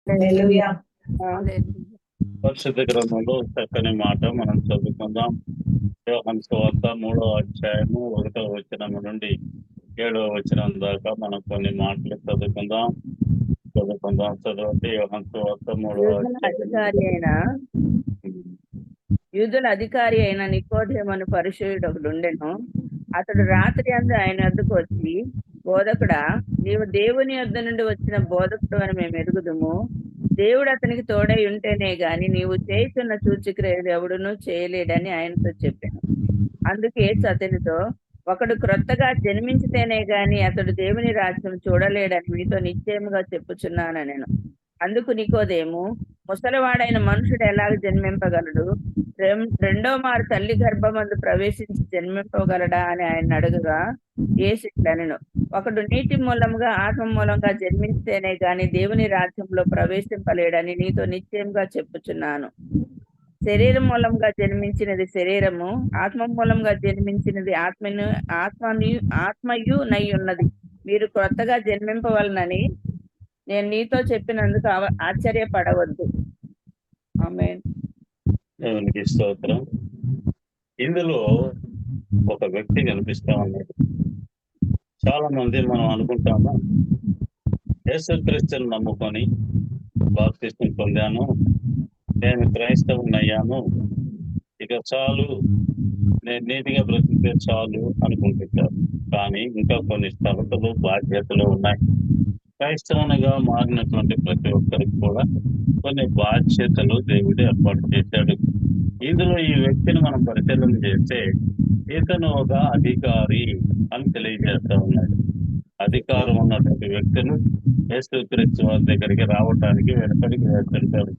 హల్లెలూయా. హల్లెలూయా. పరిశుద్ధ గ్రంథంలో చక్కని మాట మనం చదువుకుందాం. యోహాను సువార్త 3వ అధ్యాయము 1వ వచనం నుండి 7వ వచనం దాకా మనం కొన్ని మాటలు చదువుకుందాం. చదవండి. యోహాను సువార్త 3వ అధ్యాయం. యూదుల అధికారి అయిన నికోదేము అను పరిసయ్యుడు ఒకడు ఉండెను. అతడు రాత్రి అందు ఆయన వద్దకు వచ్చి, బోధకుడా, నీవు దేవుని యొద్ద నుండి వచ్చిన బోధకుడు అని మేము ఎరుగుదుము. దేవుడు అతనికి తోడై ఉంటేనే గాని నీవు చేయుచున్న సూచక్రియలు ఎవడునూ చేయలేడని ఆయనతో చెప్పాను. అందుకు యేసు అతనితో, ఒకడు క్రొత్తగా జన్మించితేనే గాని అతడు దేవుని రాజ్యం చూడలేడని మీతో నిశ్చయముగా చెప్పుచున్నాను నేను. అందుకు నికోదేము, ముసలివాడైన మనుషుడు ఎలాగ జన్మింపగలడు? రెండో మారు తల్లి గర్భమందు ప్రవేశించి జన్మింపగలడా అని ఆయన అడుగగా, యేసు ఇట్లనెను, ఒకడు నీటి మూలంగా ఆత్మ మూలంగా జన్మించితేనే గాని దేవుని రాజ్యంలో ప్రవేశింపలేడని నీతో నిశ్చయంగా చెప్పుచున్నాను. శరీరం మూలంగా జన్మించినది శరీరము, ఆత్మ మూలంగా జన్మించినది ఆత్మయు నై ఉన్నది. మీరు కొత్తగా జన్మింపవలనని నేను నీతో చెప్పినందుకు ఆశ్చర్యపడవద్దు. ఆమేన్. దేవునికి స్తోత్రం. ఇందులో ఒక వ్యక్తి కనిపిస్తా ఉన్నాడు. చాలా మంది మనం అనుకుంటాము, యేసుక్రీస్తుని నమ్ముకొని బాప్తిస్మం పొందాను, నేను క్రైస్తవునయ్యాను, ఇక చాలు, నేను నీతిగా బ్రతికితే చాలు అనుకుంటుంటారు. కానీ ఇంకా కొన్ని షరతులు, బాధ్యతలు ఉన్నాయి. క్రైస్తవునిగా మారినటువంటి ప్రతి ఒక్కరికి కూడా కొన్ని బాధ్యతలు దేవుడు ఏర్పాటు చేశాడు. ఇందులో ఈ వ్యక్తిని మనం పరిశీలన చేస్తే ఇతను ఒక అధికారి అని తెలియజేస్తా ఉన్నాడు. అధికారం ఉన్నటువంటి వ్యక్తులు యేసుక్రీస్తు వారి దగ్గరికి రావటానికి వెనకడికి వేస్తుంటారు.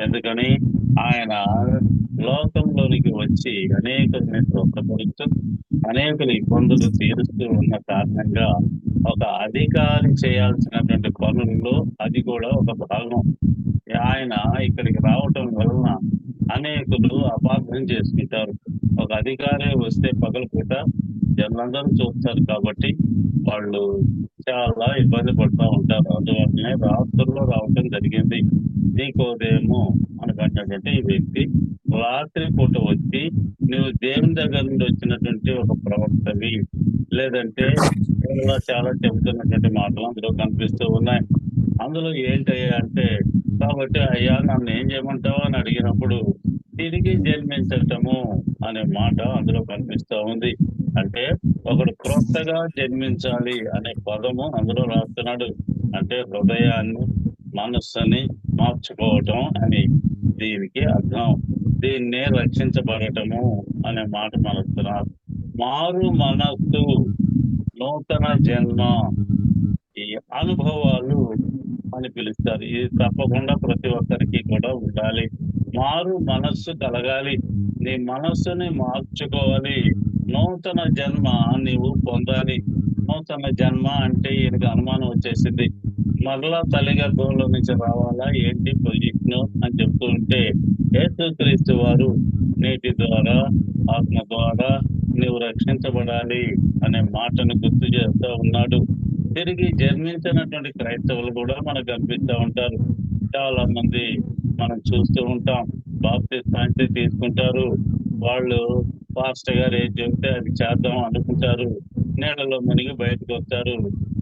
ఎందుకని ఆయన లోకంలోనికి వచ్చి అనేకుల్ని స్వస్థపరుస్తూ అనేకుల ఇబ్బందులు తీరుస్తూ ఉన్న కారణంగా ఒక అధికారి చేయాల్సినటువంటి పనుల్లో అది కూడా ఒక భాగం. ఆయన ఇక్కడికి రావటం వలన అనేకులు అపార్థం చేసుకుంటారు. ఒక అధికారి వస్తే పగలపూట జనులందరూ చూస్తారు కాబట్టి వాళ్ళు చాలా ఇబ్బంది పడుతూ ఉంటారు. అందువల్లనే రాత్రుల్లో రావటం జరిగింది. నీకోదేమో అనుకున్నటువంటి ఈ వ్యక్తి రాత్రి పూట వచ్చి నువ్వు దేవుని దగ్గర నుండి వచ్చినటువంటి ఒక ప్రవక్తవి, లేదంటే చాలా చెబుతున్నటువంటి మాటలు అందులో కనిపిస్తూ ఉన్నాయి. అందులో ఏంటయ్యా అంటే, కాబట్టి అయ్యా నన్ను ఏం చేయమంటావు అని అడిగినప్పుడు తిరిగి జన్మించటము అనే మాట అందులో కనిపిస్తూ ఉంది. అంటే ఒకడు క్రొత్తగా జన్మించాలి అనే పదము అందులో రాస్తున్నాడు. అంటే హృదయాన్ని, మనస్సుని మార్చుకోవటం అని దీనికి అర్థం. దీన్నే రక్షించబడటము అనే మాట మనస్తున్నారు. మారు మనస్సు, నూతన జన్మ, ఈ అనుభవాలు అని పిలుస్తారు. ఇది తప్పకుండా ప్రతి ఒక్కరికి కూడా ఉండాలి. మారు మనస్సు కలగాలి, నీ మనస్సుని మార్చుకోవాలి, నూతన జన్మ నీవు పొందాలి. నూతన జన్మ అంటే ఈయనకి అనుమానం వచ్చేసింది, మరలా తల్లి గర్భంలో నుంచి రావాలా ఏంటి పొజిషన్ అని చెప్తూ ఉంటే, యేసుక్రీస్తు వారు నీటి ద్వారా ఆత్మ ద్వారా నీవు రక్షించబడాలి అనే మాటను గుర్తు చేస్తూ ఉన్నాడు. తిరిగి జన్మించినటువంటి క్రైస్తవులు కూడా మనకు కనిపిస్తూ ఉంటారు. చాలా మంది మనం చూస్తూ ఉంటాం, బాప్తిస్మాన్ని తీసుకుంటారు. వాళ్ళు పాస్టర్ గారు ఏం చెప్తే అది చేద్దాం అనుకుంటారు. నీళ్ళలో మునిగి బయటకు వస్తారు.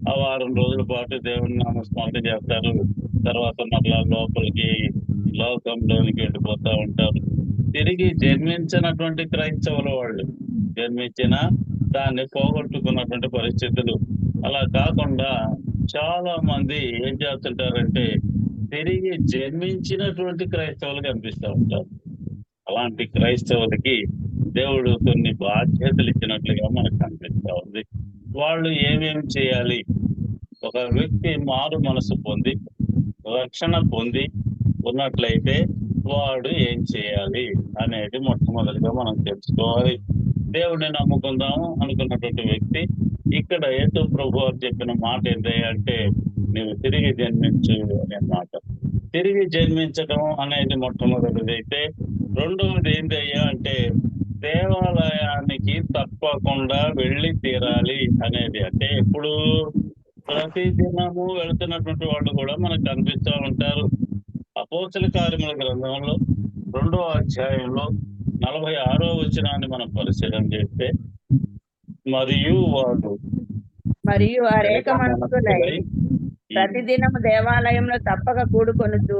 ఆ వారం రోజుల పాటు దేవుని నామస్మరణ చేస్తారు. తర్వాత మరలా లోకంలోనికి వెళ్ళిపోతూ ఉంటారు. తిరిగి జన్మించినటువంటి క్రైస్తవుల వాళ్ళు జన్మించిన దాన్ని పోగొట్టుకున్నటువంటి పరిస్థితులు. అలా కాకుండా చాలా మంది ఏం చేస్తుంటారంటే తిరిగి జన్మించినటువంటి క్రైస్తవులు కనిపిస్తూ ఉంటారు. అలాంటి క్రైస్తవులకి దేవుడు కొన్ని బాధ్యతలు ఇచ్చినట్లుగా మనకు కనిపిస్తూ ఉంది. వాళ్ళు ఏమేమి చేయాలి? ఒక వ్యక్తి మారు మనసు పొంది రక్షణ పొంది ఉన్నట్లయితే వాడు ఏం చేయాలి అనేది మొట్టమొదటిగా మనం తెలుసుకోవాలి. దేవుడిని నమ్ముకుందాము అనుకున్నటువంటి వ్యక్తి ఇక్కడ యేసు ప్రభు వారు చెప్పిన మాట ఏంటంటే, నువ్వు తిరిగి జన్మించు అనే మాట. తిరిగి జన్మించడం అనేది మొట్టమొదటిది అయితే, రెండవది ఏంటయ్యా అంటే దేవాలయానికి తప్పకుండా వెళ్ళి తీరాలి అనేది. అంటే ఇప్పుడు ప్రతి దినము వెళుతున్నటువంటి వాళ్ళు కూడా మనకు కనిపిస్తూ ఉంటారు. అపోస్తల కార్యముల గ్రంథంలో 2వ అధ్యాయంలో 46వ వచనాన్ని మనం పరిశీలన చేస్తే, మరియు వారు వారేక ఏక మనస్కులై మనస్కులై ప్రతిదినము దేవాలయంలో తప్పక కూడుకొనుచు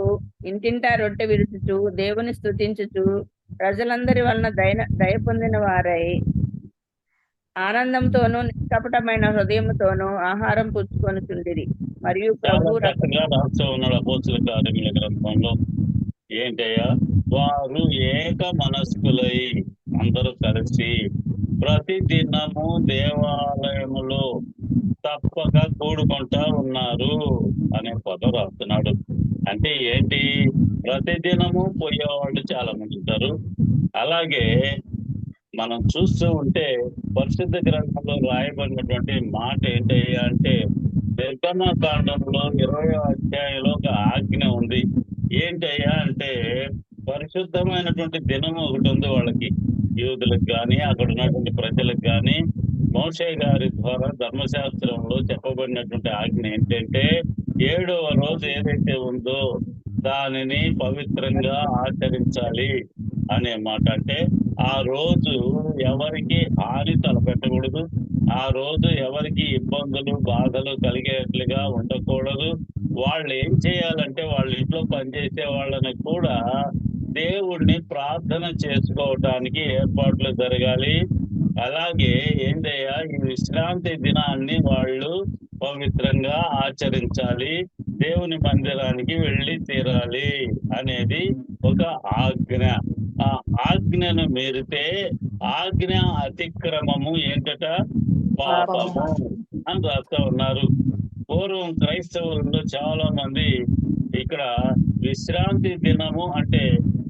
ఇంటింటా రొట్టె విరుచుచు దేవుని స్తుతించుచు ప్రజలందరి వలన దయ పొందిన వారై ఆనందంతోనూ నిష్కపటమైన హృదయంతోనూ ఆహారం పుచ్చుకొనుచుండిరి. మరియు చాలా ప్రభు చక్కగా రాస్తూ ఉన్నాడు అపోస్తల కార్యముల గ్రంథంలో. ఏంటయ్యా, వారు ఏక మనస్కులై అందరూ కలిసి ప్రతి దినము దేవాలయములో తప్పక కూడుకుంటా ఉన్నారు అనే పదం రాస్తున్నాడు. అంటే ఏంటి? ప్రతి దినము పోయేవాళ్ళు చాలా మంది ఉంటారు. అలాగే మనం చూస్తూ ఉంటే పరిశుద్ధ గ్రంథంలో రాయబడినటువంటి మాట ఏంటయ్యా అంటే, నిర్గమకాండంలో 20వ అధ్యాయంలో ఒక ఆజ్ఞ ఉంది. ఏంటయ్యా అంటే, పరిశుద్ధమైనటువంటి దినం ఒకటి ఉంది వాళ్ళకి, యూదులకు కానీ అక్కడ ఉన్నటువంటి ప్రజలకు కానీ. మోషే గారి ద్వారా ధర్మశాస్త్రంలో చెప్పబడినటువంటి ఆజ్ఞ ఏంటంటే, 7వ రోజు ఏదైతే ఉందో దానిని పవిత్రంగా ఆచరించాలి అనే మాట. అంటే ఆ రోజు ఎవరికి హాని తలపెట్టకూడదు, ఆ రోజు ఎవరికి ఇబ్బందులు బాధలు కలిగేట్లుగా ఉండకూడదు. వాళ్ళు ఏం చేయాలంటే వాళ్ళ ఇంట్లో పనిచేసే వాళ్ళని కూడా దేవుణ్ణి ప్రార్థన చేసుకోవటానికి ఏర్పాట్లు జరగాలి. అలాగే ఏంటయ్యా, ఈ విశ్రాంతి దినాన్ని వాళ్ళు పవిత్రంగా ఆచరించాలి, దేవుని మందిరానికి వెళ్ళి తీరాలి అనేది ఒక ఆజ్ఞ. ఆ ఆజ్ఞను మీరితే ఆజ్ఞ అతిక్రమము ఏంటట? పాపము అని రాస్తా ఉన్నారు. పూర్వం క్రైస్తవుల్లో చాలా మంది ఇక్కడ విశ్రాంతి దినము అంటే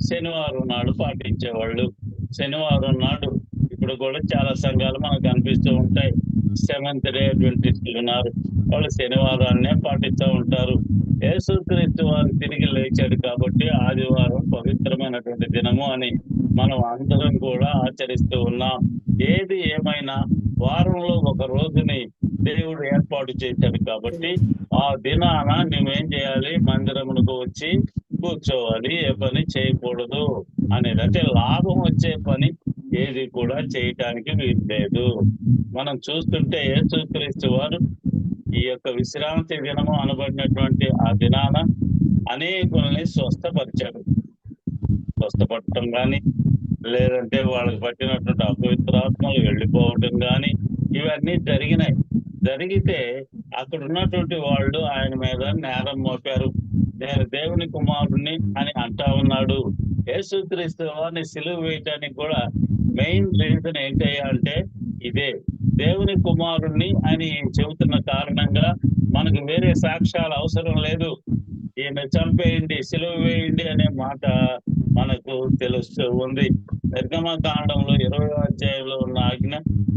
శనివారం నాడు పాటించేవాళ్ళు. శనివారం నాడు ఇప్పుడు కూడా చాలా సంఘాలు మనకు కనిపిస్తూ ఉంటాయి. సెవెంత్ డే అడ్వెంటిస్టులు ఉన్నారు, వాళ్ళు శనివారాన్నే పాటిస్తూ ఉంటారు. యేసుక్రీస్తు వారు తిరిగి లేచాడు కాబట్టి ఆదివారం పవిత్రమైనటువంటి దినము అని మనం అందరం కూడా ఆచరిస్తూ ఉన్నాం. ఏది ఏమైనా వారంలో ఒక రోజుని దేవుడు ఏర్పాటు చేశాడు కాబట్టి ఆ దినాన నువ్వేం చేయాలి? మందిరమునకు వచ్చి కూర్చోవాలి, ఏ పని చేయకూడదు అనేది. అంటే లాభం వచ్చే పని ఏది కూడా చేయటానికి వీలు లేదు. మనం చూస్తుంటే యేసుక్రీస్తు వారు ఈ యొక్క విశ్రాంతి దినము అనబడినటువంటి ఆ దినాన అనేకుల్ని స్వస్థపరిచాడు. స్వస్థపడటం కానీ, లేదంటే వాళ్ళకి పట్టినటువంటి అపవిత్రాత్మలు వెళ్ళిపోవటం కానీ, ఇవన్నీ జరిగినాయి. జరిగితే అక్కడ ఉన్నటువంటి వాళ్ళు ఆయన మీద నేరం మోపారు. నేను దేవుని కుమారుణ్ణి అని అంటా ఉన్నాడు. యేసుక్రీస్తు వారిని సిలువ వేయటానికి కూడా మెయిన్ రీజన్ ఏంటయ్యా అంటే ఇదే, దేవుని కుమారుణ్ణి అని చెబుతున్న కారణంగా మనకు వేరే సాక్ష్యాలు అవసరం లేదు. ఈయన చంపేయండి, సిలువ వేయండి అనే మాట మనకు తెలుస్తూ ఉంది. నిర్గమకాండంలో 20వ అధ్యాయంలో ఉన్న ఆజ్ఞ,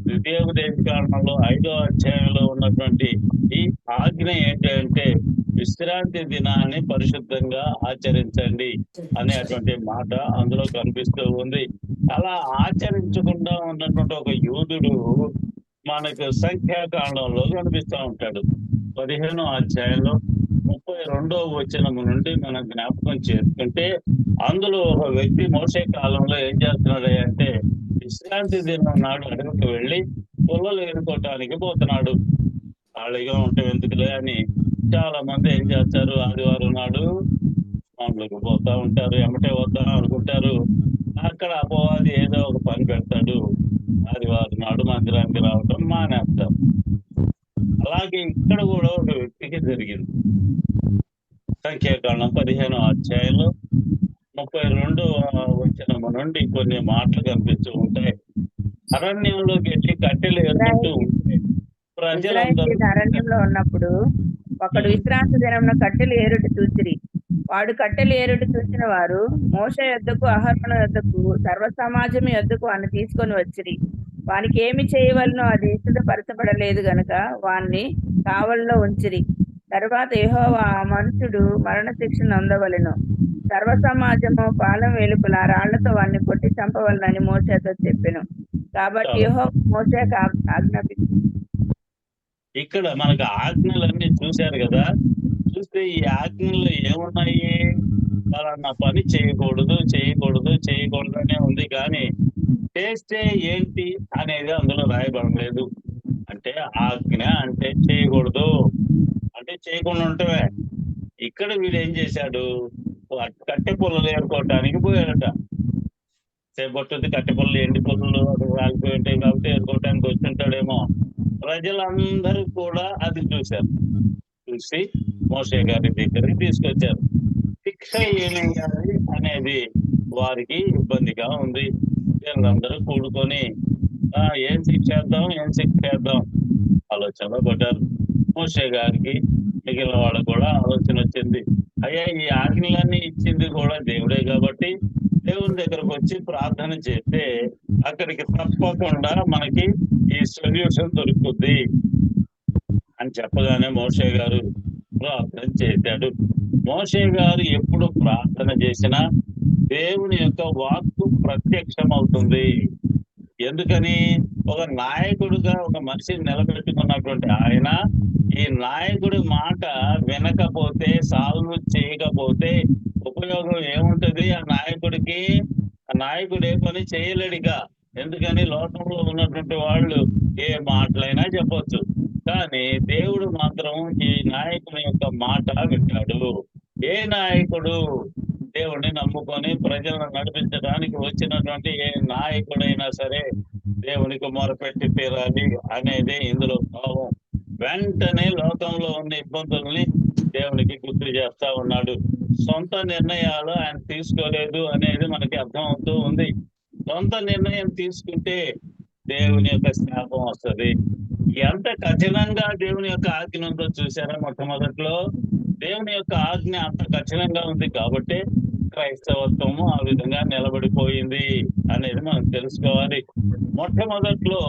ద్వితీయోపదేశకాండంలో 5వ అధ్యాయంలో ఉన్నటువంటి ఈ ఆజ్ఞ ఏంటంటే విశ్రాంతి దినాన్ని పరిశుద్ధంగా ఆచరించండి అనేటువంటి మాట అందులో కనిపిస్తూ ఉంది. అలా ఆచరించకుండా ఉన్నటువంటి ఒక యూదుడు మనకు సంఖ్యాకాండంలో కనిపిస్తూ ఉంటాడు. 15వ అధ్యాయంలో 32వ వచనము నుండి మనం జ్ఞాపకం చేసుకుంటే, అందులో ఒక వ్యక్తి మోషే కాలంలో ఏం చేస్తున్నాడు అంటే విశ్రాంతి దినం నాడు అడవికి వెళ్ళి పుల్లలు ఏరుకోవటానికి పోతున్నాడు. ఖాళీగా ఉంటే ఎందుకులే అని చాలా మంది ఏం చేస్తారు, ఆదివారం నాడు మామూలుగా పోతా ఉంటారు, ఎమ్మటే వద్దాం అనుకుంటారు. అక్కడ అపవాది ఏదో ఒక పని పెడతాడు, ఆదివారం నాడు మందిరానికి రావటం మానేస్తారు. అలాగే ఇక్కడ కూడా ఒక వ్యక్తికి జరిగింది. సంఖ్యాకాండం 15వ అధ్యాయంలో 32వ వచనము నుండి కొన్ని మాటలు కనిపిస్తూ ఉంటాయి. అరణ్యంలోకి వెళ్ళి కట్టెలు ఏరుకుంటూ ఉంటే ప్రజలందరూ అరణ్యంలో ఉన్నప్పుడు ఒకడు విశ్రాంతి దినమున కట్టెలు ఏరుట చూసిరి. వాడు కట్టెలు ఏరుట చూసిన వారు మోషే యొద్దకు అహరోను యొద్దకు సర్వ సమాజం యొద్దకు వాడిని తీసుకొని వచ్చిరి. వానికి ఏమి చేయవలనో అది సిద్ధపరచబడలేదు గనుక వాణ్ణి కావలిలో ఉంచిరి. తర్వాత యెహోవా ఆ మనుషుడు మరణ శిక్షను అందవలెను, సర్వ సమాజము పాలెం వెలుపల రాళ్లతో వాడిని కొట్టి చంపవలనని మోషేతో చెప్పెను. కాబట్టి యెహోవా మోషేకు ఆజ్ఞాపించాడు. ఇక్కడ మనకు ఆజ్ఞలన్నీ చూశారు కదా. చూస్తే ఈ ఆజ్ఞలు ఏమున్నాయి? పలానా పని చేయకూడదు చేయకూడదు చేయకూడదు అనే ఉంది, కానీ చేస్తే ఏంటి అనేది అందులో రాయబడలేదు. అంటే ఆజ్ఞ అంటే చేయకూడదు అంటే చేయకుండా ఉంటవే. ఇక్కడ వీడు ఏం చేశాడు, కట్టె పుల్లలు ఏరుకోవటానికి పోయాడట. చేపట్టుద్ది కట్టె పుల్లలు, ఎండి పుల్లలు అక్కడ రాలిపోయి ఉంటాయి కాబట్టి ఏరుకోవటానికి వచ్చుంటాడేమో. ప్రజలందరూ కూడా అది చూశారు. చూసి మోషే గారి దగ్గరికి తీసుకొచ్చారు. శిక్ష ఏమేయాలి అనేది వారికి ఇబ్బందిగా ఉంది. వీళ్ళందరూ కూడుకొని ఏం శిక్ష చేద్దాం ఆలోచనలో పడ్డారు. మోషే గారికి మిగిలిన వాళ్ళకు కూడా ఆలోచన వచ్చింది. అయ్యా, ఈ ఆజ్ఞలన్నీ ఇచ్చింది కూడా దేవుడే కాబట్టి దేవుని దగ్గరకు వచ్చి ప్రార్థన చేస్తే అక్కడికి తప్పకుండా మనకి ఈ సొల్యూషన్ దొరుకుతుంది అని చెప్పగానే మోషే గారు ప్రార్థన చేశాడు. మోషే గారు ఎప్పుడు ప్రార్థన చేసినా దేవుని యొక్క వాక్కు ప్రత్యక్షమవుతుంది. ఎందుకని? ఒక నాయకుడుగా ఒక మనిషిని నిలబెట్టుకున్నటువంటి ఆయన ఈ నాయకుడి మాట వినకపోతే, సాల్వ్ చేయకపోతే ఉపయోగం ఏముంటది ఆ నాయకుడికి? ఆ నాయకుడు ఏ పని చేయలేడుగా. ఎందుకని? లోకంలో ఉన్నటువంటి వాళ్ళు ఏ మాటలైనా చెప్పొచ్చు, కానీ దేవుడు మాత్రం ఈ నాయకుని యొక్క మాట వింటాడు. ఏ నాయకుడు దేవుణ్ణి నమ్ముకొని ప్రజలను నడిపించడానికి వచ్చినటువంటి ఏ నాయకుడైనా సరే దేవునికి మొరపెట్టి తీరాలి అనేది ఇందులో భావం. వెంటనే లోకంలో ఉన్న ఇబ్బందుల్ని దేవునికి గుర్తు చేస్తా ఉన్నాడు. సొంత నిర్ణయాలు ఆయన తీసుకోలేదు అనేది మనకి అర్థం అవుతూ ఉంది. సొంత నిర్ణయం తీసుకుంటే దేవుని యొక్క శాపం వస్తుంది. ఎంత కఠినంగా దేవుని యొక్క ఆజ్ఞ ఉందో చూసారా? మొట్టమొదట్లో దేవుని యొక్క ఆజ్ఞ అంత కఠినంగా ఉంది కాబట్టి క్రైస్తవత్వము ఆ విధంగా నిలబడిపోయింది అనేది మనం తెలుసుకోవాలి. మొట్టమొదట్లో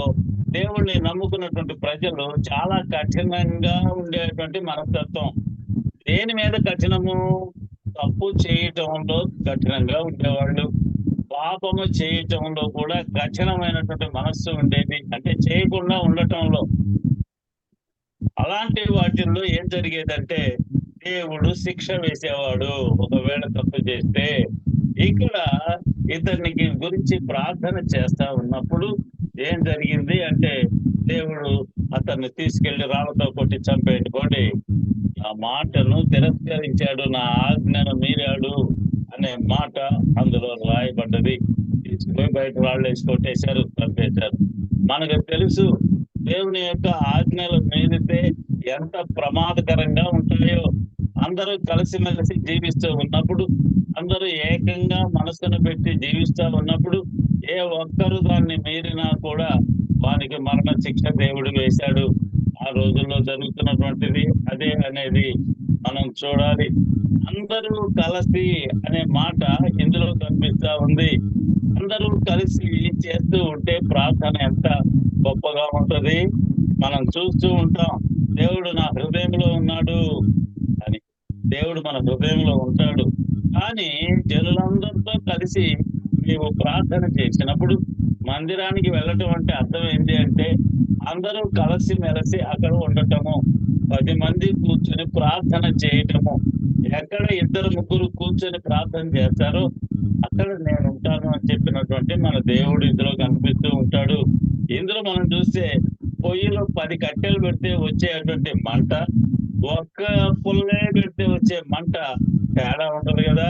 దేవుణ్ణి నమ్ముకున్నటువంటి ప్రజలు చాలా కఠినంగా ఉండేటువంటి మనస్తత్వం. దేని మీద కఠినము? తప్పు చేయటంలో కఠినంగా ఉండేవాళ్ళు, పాపము చేయటంలో కూడా కఠినమైనటువంటి మనస్సు ఉండేది, అంటే చేయకుండా ఉండటంలో. అలాంటి వాటిల్లో ఏం జరిగేదంటే దేవుడు శిక్ష వేసేవాడు ఒకవేళ తప్పు చేస్తే. ఇక్కడ ఇతనికి గురించి ప్రార్థన చేస్తా ఉన్నప్పుడు ఏం జరిగింది అంటే దేవుడు అతన్ని తీసుకెళ్లి రాళ్లతో కొట్టి చంపేట్టుకోండి, ఆ మాటను తిరస్కరించాడు, నా ఆజ్ఞను మీరాడు అనే మాట అందులో రాయబడ్డది. తీసుకుపోయి బయట రాళ్ళు వేసి కొట్టేశారు, చంపేశారు. మనకు తెలుసు దేవుని యొక్క ఆజ్ఞలు మీరితే ఎంత ప్రమాదకరంగా ఉంటాయో. అందరూ కలిసిమెలిసి జీవిస్తూ ఉన్నప్పుడు, అందరూ ఏకంగా మనసును పెట్టి జీవిస్తూ ఉన్నప్పుడు ఏ ఒక్కరు దాన్ని మీరినా కూడా వానికి మరణ శిక్ష దేవుడు వేశాడు. ఆ రోజుల్లో జరుగుతున్నటువంటిది అదే అనేది మనం చూడాలి. అందరూ కలిసి అనే మాట ఇందులో కనిపిస్తా ఉంది. అందరూ కలిసి చేస్తూ ఉంటే ప్రార్థన ఎంత గొప్పగా ఉంటది. మనం చూస్తూ ఉంటాం, దేవుడు నా హృదయంలో ఉన్నాడు అని. దేవుడు మన హృదయంలో ఉంటాడు, కానీ జనులందరితో కలిసి నీవు ప్రార్థన చేసినప్పుడు మందిరానికి వెళ్ళటం అంటే అర్థం ఏంటి అంటే అందరూ కలిసి మెలిసి అక్కడ ఉండటము, 10 మంది కూర్చొని ప్రార్థన చేయటము. ఎక్కడ 2-3 కూర్చొని ప్రార్థన చేస్తారో అక్కడ నేను ఉంటాను అని చెప్పినటువంటి మన దేవుడు ఇందులో కనిపిస్తూ ఉంటాడు. ఇందులో మనం చూస్తే పొయ్యిలో 10 కట్టెలు పెడితే వచ్చేటువంటి మంట, ఒక్క పుల్లే పెడితే వచ్చే మంట తేడా ఉంటది కదా.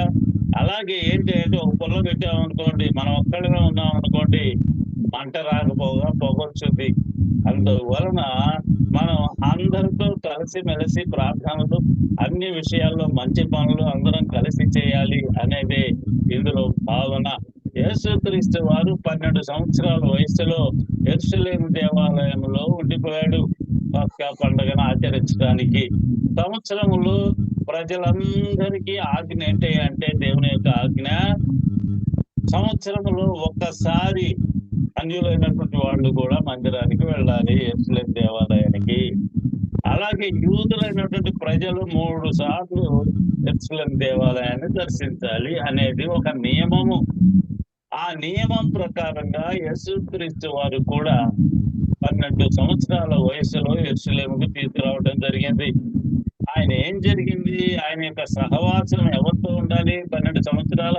అలాగే ఏంటి అంటే ఒక పుల్ల పెట్టామనుకోండి, మనం ఒక్కడమే ఉన్నాం అనుకోండి, మంట రాకపోగా పొగొచ్చుంది. అందువలన మనం అందరితో కలిసి మెలిసి ప్రార్థనలు, అన్ని విషయాల్లో మంచి పనులు అందరం కలిసి చేయాలి అనేది ఇందులో భావన. యేసుక్రీస్తు వారు 12 సంవత్సరాల వయసులో యెరూషలేము దేవాలయంలో ఉండిపోయాడు పస్కా పండుగను ఆచరించడానికి. సంవత్సరములో ప్రజలందరికీ ఆజ్ఞ ఏంటి అంటే దేవుని యొక్క ఆజ్ఞ, సంవత్సరంలో ఒక్కసారి అన్యులైనటువంటి వాళ్ళు కూడా మందిరానికి వెళ్ళాలి, యెరూషలేము దేవాలయానికి. అలాగే యూదులైనటువంటి ప్రజలు 3 సార్లు యెరూషలేము దేవాలయాన్ని దర్శించాలి అనేది ఒక నియమము. ఆ నియమం ప్రకారంగా యేసుక్రీస్తు వారు కూడా 12 సంవత్సరాల వయసులో యెరూషలేముకు తీసుకురావడం జరిగింది. ఆ ఆయన ఏం జరిగింది, ఆయన యొక్క సహవాసం ఎవరితో ఉండాలి? 12 సంవత్సరాల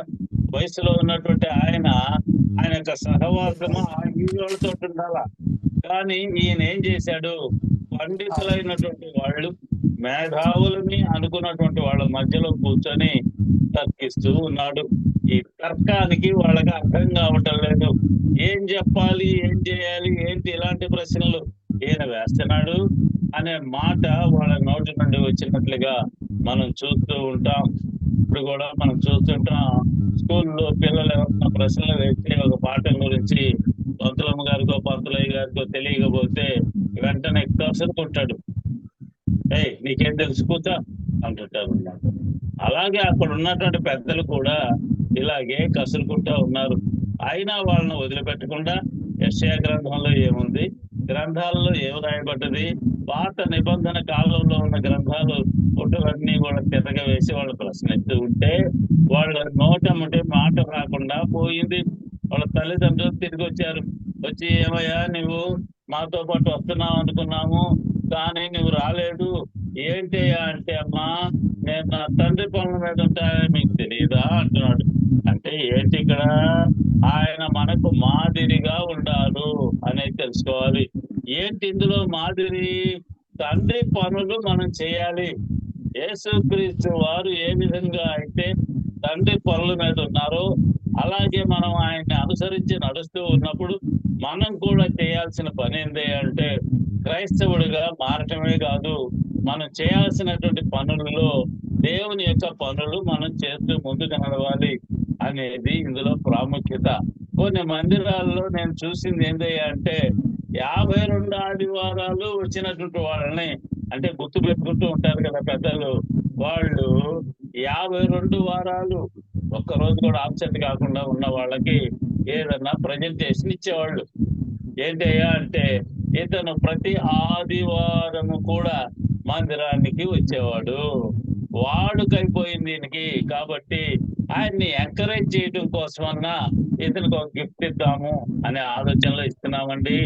వయసులో ఉన్నటువంటి ఆయన యొక్క సహవాసము ఆ వీళ్ళతో ఉండాల. కానీ ఈయన ఏం చేశాడు? పండితులైనటువంటి వాళ్ళు, మేధావులని అనుకున్నటువంటి వాళ్ళ మధ్యలో కూర్చొని తర్కిస్తూ ఉన్నాడు. ఈ తర్కానికి వాళ్ళకి అర్థం కావటం లేదు. ఏం చెప్పాలి, ఏం చేయాలి, ఏంటి ఇలాంటి ప్రశ్నలు ఈయన వేస్తున్నాడు అనే మాట వాళ్ళ నోటి నుండి వచ్చినట్లుగా మనం చూస్తూ ఉంటాం. ఇప్పుడు కూడా మనం చూస్తుంటాం, స్కూల్లో పిల్లలు ఎవరైనా ప్రశ్నలు వేస్తే ఒక పాఠం గురించి పంతులమ్మ గారికో పంతులయ్య గారికో తెలియకపోతే వెంటనే కసురుకుంటాడు. నీకేం తెలుసు కూర్చో అంటుంటారు అన్నమాట. అలాగే అక్కడ ఉన్నటువంటి పెద్దలు కూడా ఇలాగే కసురుకుంటా ఉన్నారు. అయినా వాళ్ళని వదిలిపెట్టకుండా యెషయా గ్రంథంలో ఏముంది, గ్రంథాలలో ఏమి రాయబడ్డది, పాత నిబంధన కాలంలో ఉన్న గ్రంథాలు ఫోటోలన్నీ కూడా తిరగవేసి వాళ్ళు ప్రశ్నిస్తూ ఉంటే వాళ్ళ నోటముంటే మాట రాకుండా పోయింది. వాళ్ళ తల్లిదండ్రులు తిరిగి వచ్చారు. వచ్చి, ఏమయ్యా నువ్వు మాతో పాటు వస్తున్నావు అనుకున్నాము, కానీ నువ్వు రాలేదు, ఏంటయ్యా అంటే, అమ్మా నేను నా తండ్రి పనుల మీద ఉంటానని మీకు తెలియదా అంటున్నాడు. అంటే ఏంటి ఇక్కడ? ఆయన మనకు మాదిరిగా ఉండాలి అనేది తెలుసుకోవాలి. ఏంటి ఇందులో మాదిరి? తండ్రి పనులు మనం చేయాలి. యేసుక్రీస్తు వారు ఏ విధంగా అయితే తండ్రి పనుల మీద ఉన్నారో అలాగే మనం ఆయన్ని అనుసరించి నడుస్తూ ఉన్నప్పుడు మనం కూడా చేయాల్సిన పని ఏంటి అంటే, క్రైస్తవుడిగా మారటమే కాదు, మనం చేయాల్సినటువంటి పనులలో దేవుని యొక్క పనులు మనం చేస్తూ ముందుకు నడవాలి అనేది ఇందులో ప్రాముఖ్యత. కొన్ని మందిరాల్లో నేను చూసింది ఏంటి అంటే 52 ఆదివారాలు వచ్చినటువంటి వాళ్ళని, అంటే గుర్తు పెట్టుకుంటూ ఉంటారు కదా పెద్దలు, వాళ్ళు 52 వారాలు ఒక్కరోజు కూడా ఆబ్సెంట్ కాకుండా ఉన్న వాళ్ళకి ఏదన్నా ప్రజెంటేషన్ ఇచ్చేవాళ్ళు. ఏంటయ్యా అంటే, ఇతను ప్రతి ఆదివారము కూడా మందిరానికి వచ్చేవాడు, వాడుకైపోయింది దీనికి, కాబట్టి ఆయన్ని ఎంకరేజ్ చేయడం కోసమన్నా ఇతనికి ఒక గిఫ్ట్ ఇద్దాము అనే ఆలోచనలో ఇస్తున్నామండి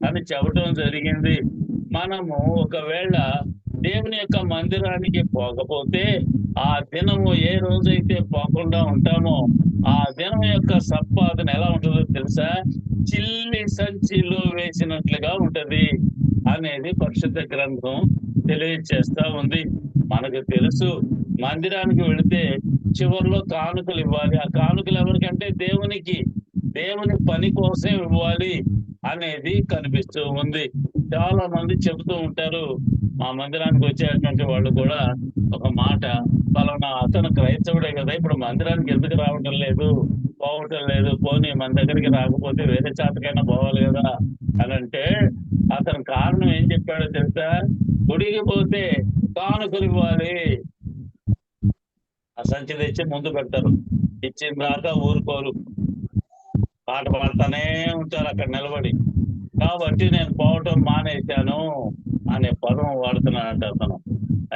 అని చెప్పడం జరిగింది. మనము ఒకవేళ దేవుని యొక్క మందిరానికి పోకపోతే ఆ దినము ఏ రోజైతే పోకుండా ఉంటామో ఆ దినం యొక్క సంపాదన ఎలా ఉంటుందో తెలుసా? చిల్లి సంచిలో వేసినట్లుగా ఉంటది అనేది పరిశుద్ధ గ్రంథం తెలియజేస్తా ఉంది. మనకు తెలుసు, మందిరానికి వెళితే చివరిలో కానుకలు ఇవ్వాలి. ఆ కానుకలు ఎవరికంటే దేవునికి, దేవుని పని కోసం ఇవ్వాలి అనేది కనిపిస్తూ ఉంది. చాలా మంది చెబుతూ ఉంటారు, మా మందిరానికి వచ్చేటువంటి వాళ్ళు కూడా ఒక మాట, పలానా అతను క్రైస్తవుడే కదా, ఇప్పుడు మందిరానికి ఎందుకు రావటం లేదు, పోవటం లేదు, పోనీ మన దగ్గరికి రాకపోతే వేరే చాతకైనా పోవాలి కదా అని అంటే, అతను కారణం ఏం చెప్పాడో తెలుసా? గుడికి పోతే కానుకలు ఇవ్వాలి. ఆ సంచి తెచ్చి ముందు పెడతారు, ఇచ్చిన దాకా ఊరుకోరు, పాట పాడుతూనే ఉంటారు అక్కడ నిలబడి. కాబట్టి నేను పోవటం మానేశాను అనే పదం వాడుతున్నానంట అతను.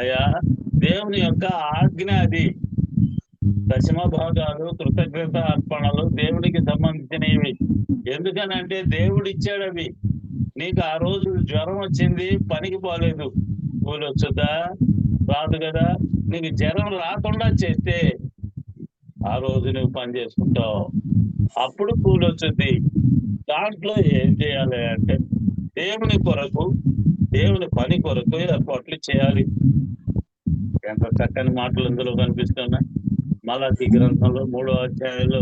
అయ్యా, దేవుని యొక్క ఆజ్ఞ అది. దశమ భాగాలు, కృతజ్ఞత అర్పణలు దేవుడికి సంబంధించినవి. ఎందుకనంటే దేవుడు ఇచ్చాడు అవి. నీకు ఆ రోజు జ్వరం వచ్చింది, పనికి పోలేదు, కూలి వచ్చుద్దా? రాదు కదా. నీకు జ్వరం రాకుండా చేస్తే ఆ రోజు నువ్వు పని చేసుకుంటావు, అప్పుడు కూలి వచ్చుద్ది. దాంట్లో ఏం చేయాలి అంటే, దేవుని కొరకు, దేవుని పని కొరకు ఏర్పాట్లు చేయాలి. ఎంత చక్కని మాటలు ఇందులో కనిపిస్తున్నాయి. మలాకి గ్రంథంలో 3వ అధ్యాయంలో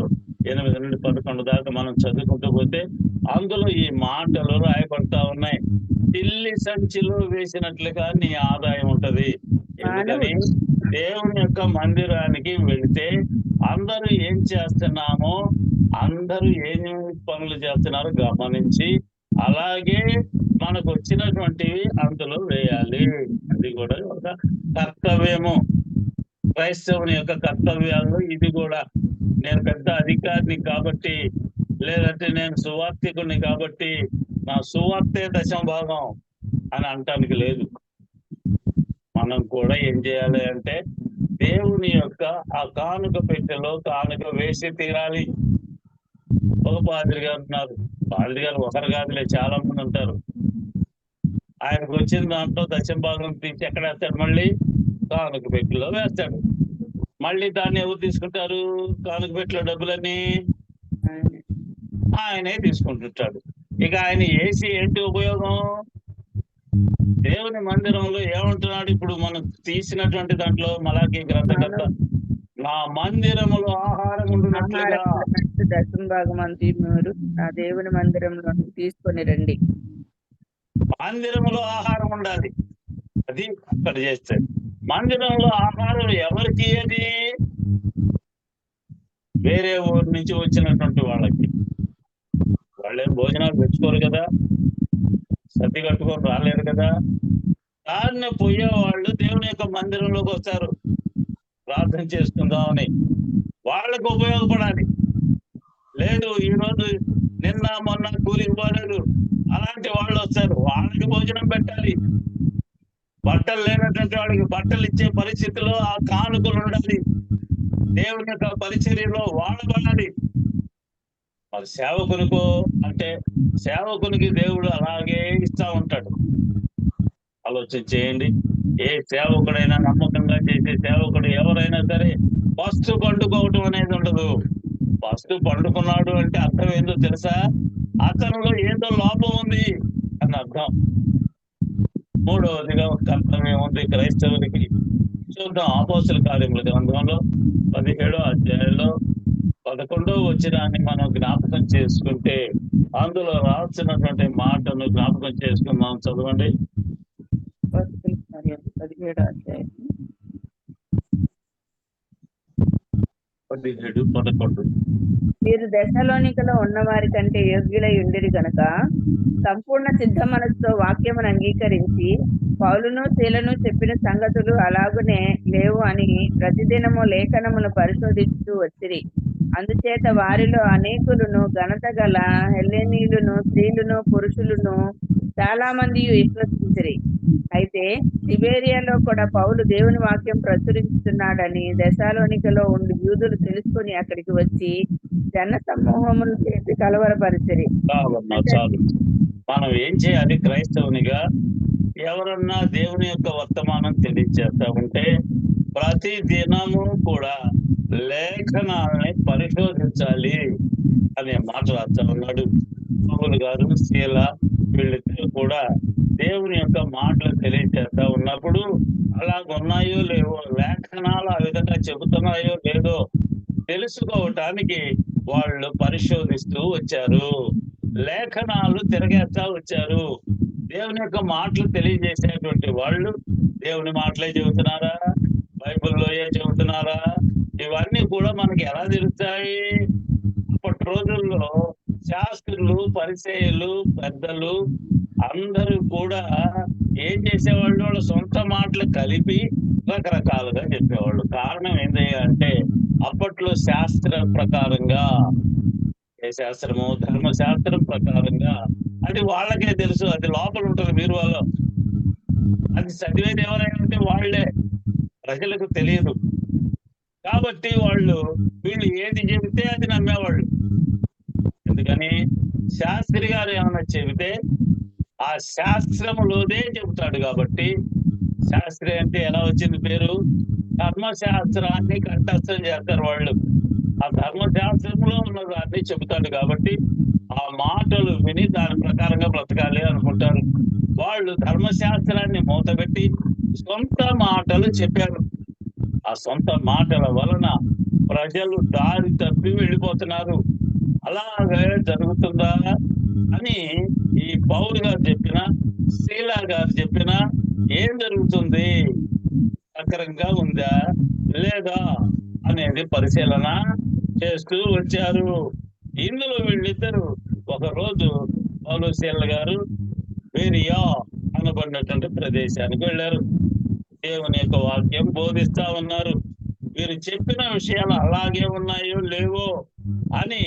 8 నుండి 11 దాకా మనం చదువుకుంటూ పోతే అందులో ఈ మాటలు రాయబడతా ఉన్నాయి. పిల్లి సంచిలో వేసినట్లుగా నీ ఆదాయం ఉంటది. ఎందుకని? దేవుని యొక్క మందిరానికి వెళితే అందరూ ఏం చేస్తున్నామో, అందరూ ఏం పనులు చేస్తున్నారో గమనించి అలాగే మనకు వచ్చినటువంటివి అందులో వేయాలి. అది కూడా ఒక కర్తవ్యము. క్రైస్తవుని యొక్క కర్తవ్యాల్లో ఇది కూడా. నేను పెద్ద అధికారిని కాబట్టి, లేదంటే నేను సువార్థికుడిని కాబట్టి నా సువార్తే 10వ భాగం అని అంటానికి లేదు. మనం కూడా ఏం చేయాలి అంటే, దేవుని యొక్క ఆ కానుక పెట్టెలో కానుక వేసి తీరాలి. ఒక పాదిరి గారు ఉన్నారు. పాదిరి గారు ఒకరు కాదులే, చాలా మంది ఉంటారు. ఆయనకు వచ్చిన దాంట్లో 10వ భాగం తీసి ఎక్కడ వేస్తాడు? మళ్ళీ కానుక పెట్టిలో వేస్తాడు. మళ్ళీ దాన్ని ఎవరు తీసుకుంటారు? కానుక పెట్టిలో డబ్బులన్నీ ఆయనే. ఆయనే తీసుకుంటుంటాడు. ఇక ఆయన ఏసి ఏంటి ఉపయోగం? దేవుని మందిరంలో ఏమంటున్నాడు? ఇప్పుడు మనం తీసినటువంటి దాంట్లో మలాకీ గ్రంథకర్త, మనం నా మందిరములో ఆహారం ఉండునట్లుగా. ఆహారం ఉన్నట్టు దశమ భాగం అంతా మీరు నా దేవుని మందిరంలో తీసుకొని రండి. మందిరంలో ఆహారం ఉండాలి. అది అక్కడ చేస్తే మందిరంలో ఆహారం ఎవరికి? అది వేరే ఊరు నుంచి వచ్చినటువంటి వాళ్ళకి. వాళ్ళేం భోజనాలు తెచ్చుకోరు కదా, సర్ది కట్టుకొని రాలేరు కదా. దారిన పోయే వాళ్ళు దేవుని యొక్క మందిరంలోకి వస్తారు ప్రార్థన చేసుకుందామని. వాళ్ళకు ఉపయోగపడాలి. లేదు ఈరోజు నిన్న మొన్న కూలికి పోలేదు అలాంటి వాళ్ళు వస్తారు, వాళ్ళకి భోజనం పెట్టాలి. బట్టలు లేనటువంటి వాళ్ళకి బట్టలు ఇచ్చే పరిస్థితిలో ఆ కానుకలు ఉండాలి. దేవుని యొక్క పరిచర్యలో వాడబడాలి. మరి సేవకునికో అంటే సేవకునికి దేవుడు అలాగే ఇస్తా ఉంటాడు. ఆలోచన చేయండి. ఏ సేవకుడైనా, నమ్మకంగా చేసే సేవకుడు ఎవరైనా సరే ఫస్ట్ పండుకోవటం అనేది ఉండదు. ఫస్ట్ పండుకున్నాడు అంటే అర్థం ఏందో తెలుసా? అతనిలో ఏదో లోపం ఉంది అని అర్థం. మూడవదిగా కర్తవ్యం ఉంది క్రైస్తవునికి. చూద్దాం అపోస్తల కార్యముల గ్రంథంలో 17వ అధ్యాయంలో 11వ వచనాన్ని మనం జ్ఞాపకం చేసుకుంటే అందులో రాసినటువంటి మాటను జ్ఞాపకం చేసుకుందాం. చదవండి. అపోస్తలుల కార్యాలు 17వ అధ్యాయం 17, 11. మీరు దశలోనికలో ఉన్నవారి కంటే యోగ్యులై ఉండిరి గనుక సంపూర్ణ సిద్ధ మనసుతో వాక్యమును అంగీకరించి పౌలును శీలను చెప్పిన సంగతులు అలాగునే లేవు అని ప్రతిదినము లేఖనమును పరిశోధిస్తూ వచ్చిరి. అందుచేత వారిలో అనేకులను ఘనత గల హెల్లెనీయులను, స్త్రీలను, పురుషులను చాలా మంది విశ్వసించిరి. అయితే తిబేరియాలో కూడా పౌలు దేవుని వాక్యం ప్రచురిస్తున్నాడని దశలోనికలో ఉండి యూదులు తెలుసుకొని అక్కడికి వచ్చి జన సమూహములు చేసి కలవరపరిచిరి. చాలు. మనం ఏం చేయాలి? క్రైస్తవునిగా ఎవరన్నా దేవుని యొక్క వర్తమానం తెలియజేస్తా ఉంటే ప్రతి దినము కూడా లేఖనాలని పరిశోధించాలి అనే మాట రాస్తా ఉన్నాడు. పౌలు గారు, శీల వీళ్ళిద్దరూ కూడా దేవుని యొక్క మాటలు తెలియజేస్తా ఉన్నప్పుడు అలాగున్నాయో లేవో, లేఖనాలు ఆ విధంగా చెబుతున్నాయో లేదో తెలుసుకోవటానికి వాళ్ళు పరిశోధిస్తూ వచ్చారు. లేఖనాలు తిరగేస్తా వచ్చారు. దేవుని యొక్క మాటలు తెలియజేసేటువంటి వాళ్ళు దేవుని మాటలే చెబుతున్నారా, బైబిల్లోయే చెబుతున్నారా? ఇవన్నీ కూడా మనకి ఎలా తెలుస్తాయి? అప్పటి రోజుల్లో శాస్త్రులు, పరిసయ్యులు, పెద్దలు అందరూ కూడా ఏం చేసేవాళ్ళు? వాళ్ళ సొంత మాటలు కలిపి రకరకాలుగా చెప్పేవాళ్ళు. కారణం ఏంటి అంటే అప్పట్లో శాస్త్ర ప్రకారంగా, ఏ శాస్త్రము? ధర్మశాస్త్రం ప్రకారంగా అది వాళ్ళకే తెలుసు. అది లోపల ఉంటుంది బీరువాలో. అది చదివేది ఎవరైనా అంటే వాళ్ళే, ప్రజలకు తెలియదు. కాబట్టి వీళ్ళు ఏది చెబితే అది నమ్మేవాళ్ళు. ఎందుకని? శాస్త్రి గారు ఏమన్నా చెబితే ఆ శాస్త్రములోదే చెబుతాడు కాబట్టి. శాస్త్రి అంటే ఎలా వచ్చింది పేరు? ధర్మశాస్త్రాన్ని కంఠస్థం చేస్తారు వాళ్ళు. ఆ ధర్మశాస్త్రంలో ఉన్నదాన్ని చెబుతాడు కాబట్టి ఆ మాటలు విని దాని ప్రకారంగా బ్రతకాలి అనుకుంటారు. వాళ్ళు ధర్మశాస్త్రాన్ని మూతపెట్టి సొంత మాటలు చెప్పారు. ఆ సొంత మాటల వలన ప్రజలు దారి తప్పి వెళ్ళిపోతున్నారు. అలాగే జరుగుతుందా అని ఈ పౌలు గారు చెప్పిన, శీలా గారు చెప్పిన ఏం జరుగుతుంది? సక్రంగా ఉందా లేదా అనేది పరిశీలన చేస్తూ వచ్చారు. ఇందులో వీళ్ళిద్దరు ఒకరోజు పౌలు, శీల గారు బెరియా అనబడినటువంటి ప్రదేశానికి వెళ్ళారు. దేవుని యొక్క వాక్యం బోధిస్తా ఉన్నారు. వీరు చెప్పిన విషయాలు అలాగే ఉన్నాయో లేవో అని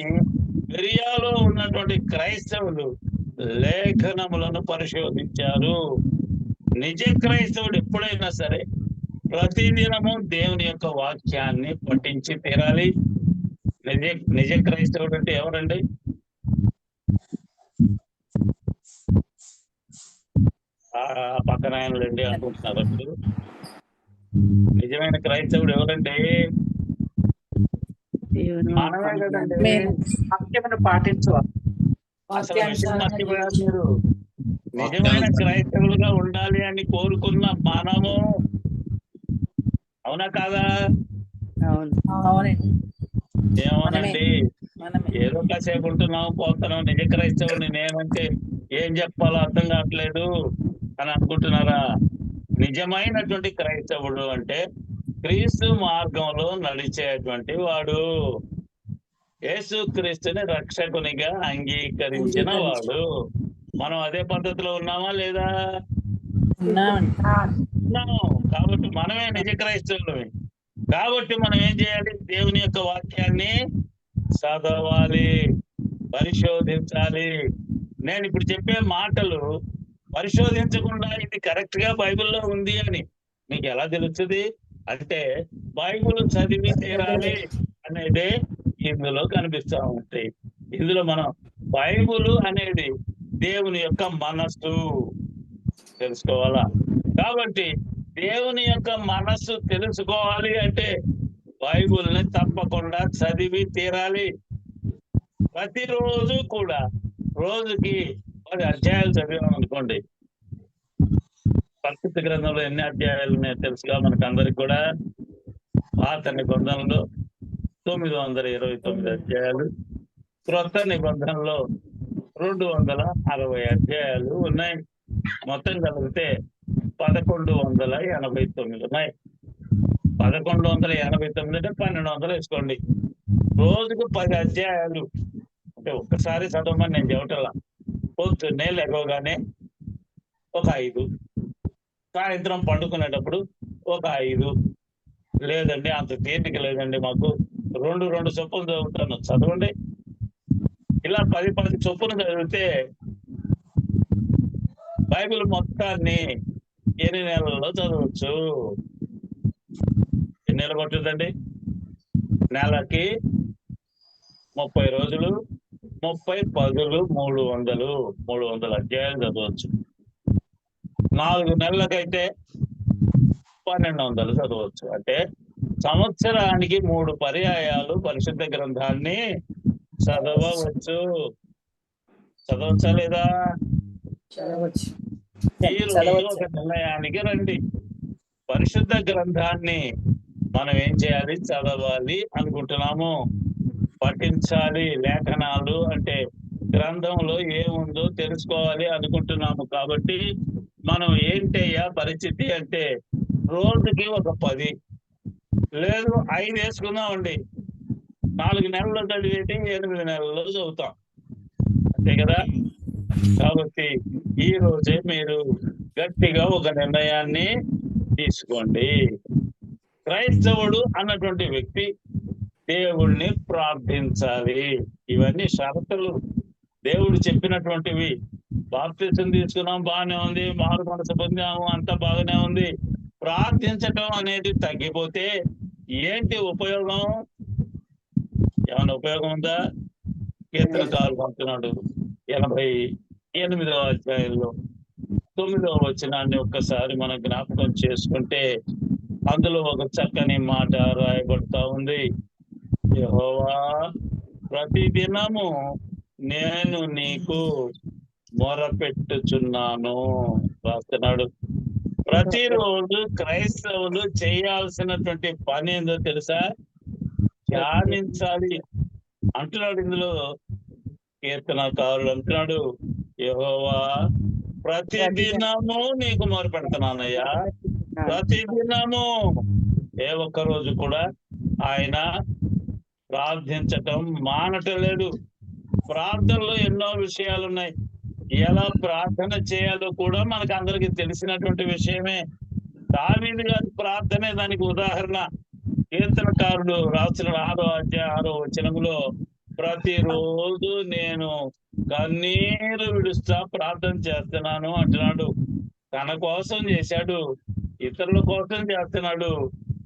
బెరియాలో ఉన్నటువంటి క్రైస్తవులు లేఖనములను పరిశోధించారు. నిజ క్రైస్తవుడు ఎప్పుడైనా సరే ప్రతిదినము దేవుని యొక్క వాక్యాన్ని పఠించి తీరాలి. నిజ క్రైస్తవుడు అంటే ఎవరండి? పక్కన ఆయనలండి అనుకుంటున్నారు. నిజమైన క్రైస్తవుడు ఎవరండి? దేవుని మనమే కదండి. మేము వాక్యమును పాటించాలి. అసలు విషయం మర్చిపోయారు మీరు. నిజమైన వాక్యానుసారం క్రైస్తవులుగా ఉండాలి అని కోరుకున్న మనము, అవునా కాదా? అవును. అవునండి. ఏమోనండి, మనమే ఏదో కాసేపు ఉంటున్నాం పోతున్నాం, నిజ క్రైస్తవుని నేనంటే ఏం చెప్పాలో అర్థం కావట్లేదు అని అనుకుంటున్నారా? నిజమైనటువంటి క్రైస్తవుడు అంటే క్రీస్తు మార్గంలో నడిచేటువంటి వాడు, యేసు క్రీస్తుని రక్షకునిగా అంగీకరించిన వాడు. మనం అదే పద్ధతిలో ఉన్నామా లేదా? ఉన్నామండి. ఉన్నాము. కాబట్టి మనమే నిజ క్రైస్తవులమే. కాబట్టి మనం ఏం చేయాలి? దేవుని యొక్క వాక్యాన్ని చదవాలి, పరిశోధించాలి. నేను ఇప్పుడు చెప్పే మాటలు పరిశోధించకుండా ఇది కరెక్ట్ గా బైబిల్లో ఉంది అని మీకు ఎలా తెలుస్తుంది? అంటే బైబిల్ చదివి తీరాలి అనేది ఇందులో కనిపిస్తా ఉంటాయి. ఇందులో మనం బైబిల్ అనేది దేవుని యొక్క మనస్సు తెలుసుకోవాలా? కాబట్టి దేవుని యొక్క మనస్సు తెలుసుకోవాలి అంటే బైబిల్ని తప్పకుండా చదివి తీరాలి. ప్రతిరోజు కూడా రోజుకి 10 అధ్యాయాలు చదివామనుకోండి, పరిశుద్ధ గ్రంథంలో ఎన్ని అధ్యాయాలు ఉన్నాయో తెలుసుగా మనకందరికి కూడా. పాత నిబంధనలో 929 అధ్యాయాలు, క్రొత్త నిబంధనలో 260 అధ్యాయాలు ఉన్నాయి. మొత్తం కలిపితే 1189 ఉన్నాయి. 1189 అంటే 1200 వేసుకోండి. రోజుకు 10 అధ్యాయాలు అంటే ఒక్కసారి చదవమని నేను చెప్పటలా. పొద్దున్నే లేవగానే ఒక 5, సాయంత్రం పండుకునేటప్పుడు ఒక 5, లేదండి అంత తీరిక లేదండి మాకు 2 చొప్పున చదువుతాను, చదవండి. ఇలా 10 చొప్పున చదివితే బైబిల్ మొత్తాన్ని 8 నెలల్లో చదవచ్చు. ఎన్ని నెలలు పట్టుదండి? నెలకి 30 రోజులు, 30 పదులు 300 అధ్యాయాలు చదవచ్చు. 4 నెలలకైతే 1200 చదవచ్చు. అంటే సంవత్సరానికి 3 పర్యాయాలు పరిశుద్ధ గ్రంథాన్ని చదవవచ్చు. చదవచ్చా లేదా? చదవచ్చు. ఈ రోజు ఒక నిర్ణయానికి రండి. పరిశుద్ధ గ్రంథాన్ని మనం ఏం చేయాలి? చదవాలి అనుకుంటున్నాము, పఠించాలి. లేఖనాలు అంటే గ్రంథంలో ఏముందో తెలుసుకోవాలి అనుకుంటున్నాము. కాబట్టి మనం ఏంటయ్యా పరిస్థితి అంటే రోజుకి ఒక 10 లేదు 5 వేసుకుందామండి. 4 నెలల్లో చదివేది 8 నెలల్లో చదువుతాం, అంతే కదా? కాబట్టి ఈ రోజే మీరు గట్టిగా ఒక నిర్ణయాన్ని తీసుకోండి. క్రైస్తవుడు అన్నటువంటి వ్యక్తి దేవుణ్ణి ప్రార్థించాలి. ఇవన్నీ షరతులు, దేవుడు చెప్పినటువంటివి. బాప్తిసం తీసుకున్నాం, బాగానే ఉంది. మారు మనసు పొందాము, అంతా బాగానే ఉంది. ప్రార్థించటం అనేది తగ్గిపోతే ఏంటి ఉపయోగం? ఏమైనా ఉపయోగం ఉందా? కీర్తనకారులు అంటున్నాడు 88వ అధ్యాయంలో 9వ వచనాన్ని ఒక్కసారి మనం జ్ఞాపకం చేసుకుంటే అందులో ఒక చక్కని మాట రాయబడతా ఉంది. యెహోవా, ప్రతిదినము నేను నీకు మొరపెట్టుచున్నాను రాస్తున్నాడు. ప్రతిరోజు క్రైస్తవులు చేయాల్సినటువంటి పని ఏందో తెలుసా? ధ్యానించాలి అంటున్నాడు. ఇందులో కీర్తనకారుడు అంటున్నాడు, యెహోవా, ప్రతిదినము నీకు మొరపెడుతున్నానయ్యా. ప్రతిదినము, ఏ ఒక్క రోజు కూడా ఆయన ప్రార్థించటం మానటలేదు. ప్రార్థనలో ఎన్నో విషయాలు ఉన్నాయి. ఎలా ప్రార్థన చేయాలో కూడా మనకు అందరికి తెలిసినటువంటి విషయమే. దావీదు గారి ప్రార్థనే దానికి ఉదాహరణ. కీర్తనకారుడు రాసిన 6వ అధ్యాయం 6వ వచనంలో ప్రతిరోజు నేను కన్నీరు విడుస్తా ప్రార్థన చేస్తున్నాను అంటున్నాడు. తన కోసం చేశాడు, ఇతరుల కోసం చేస్తున్నాడు,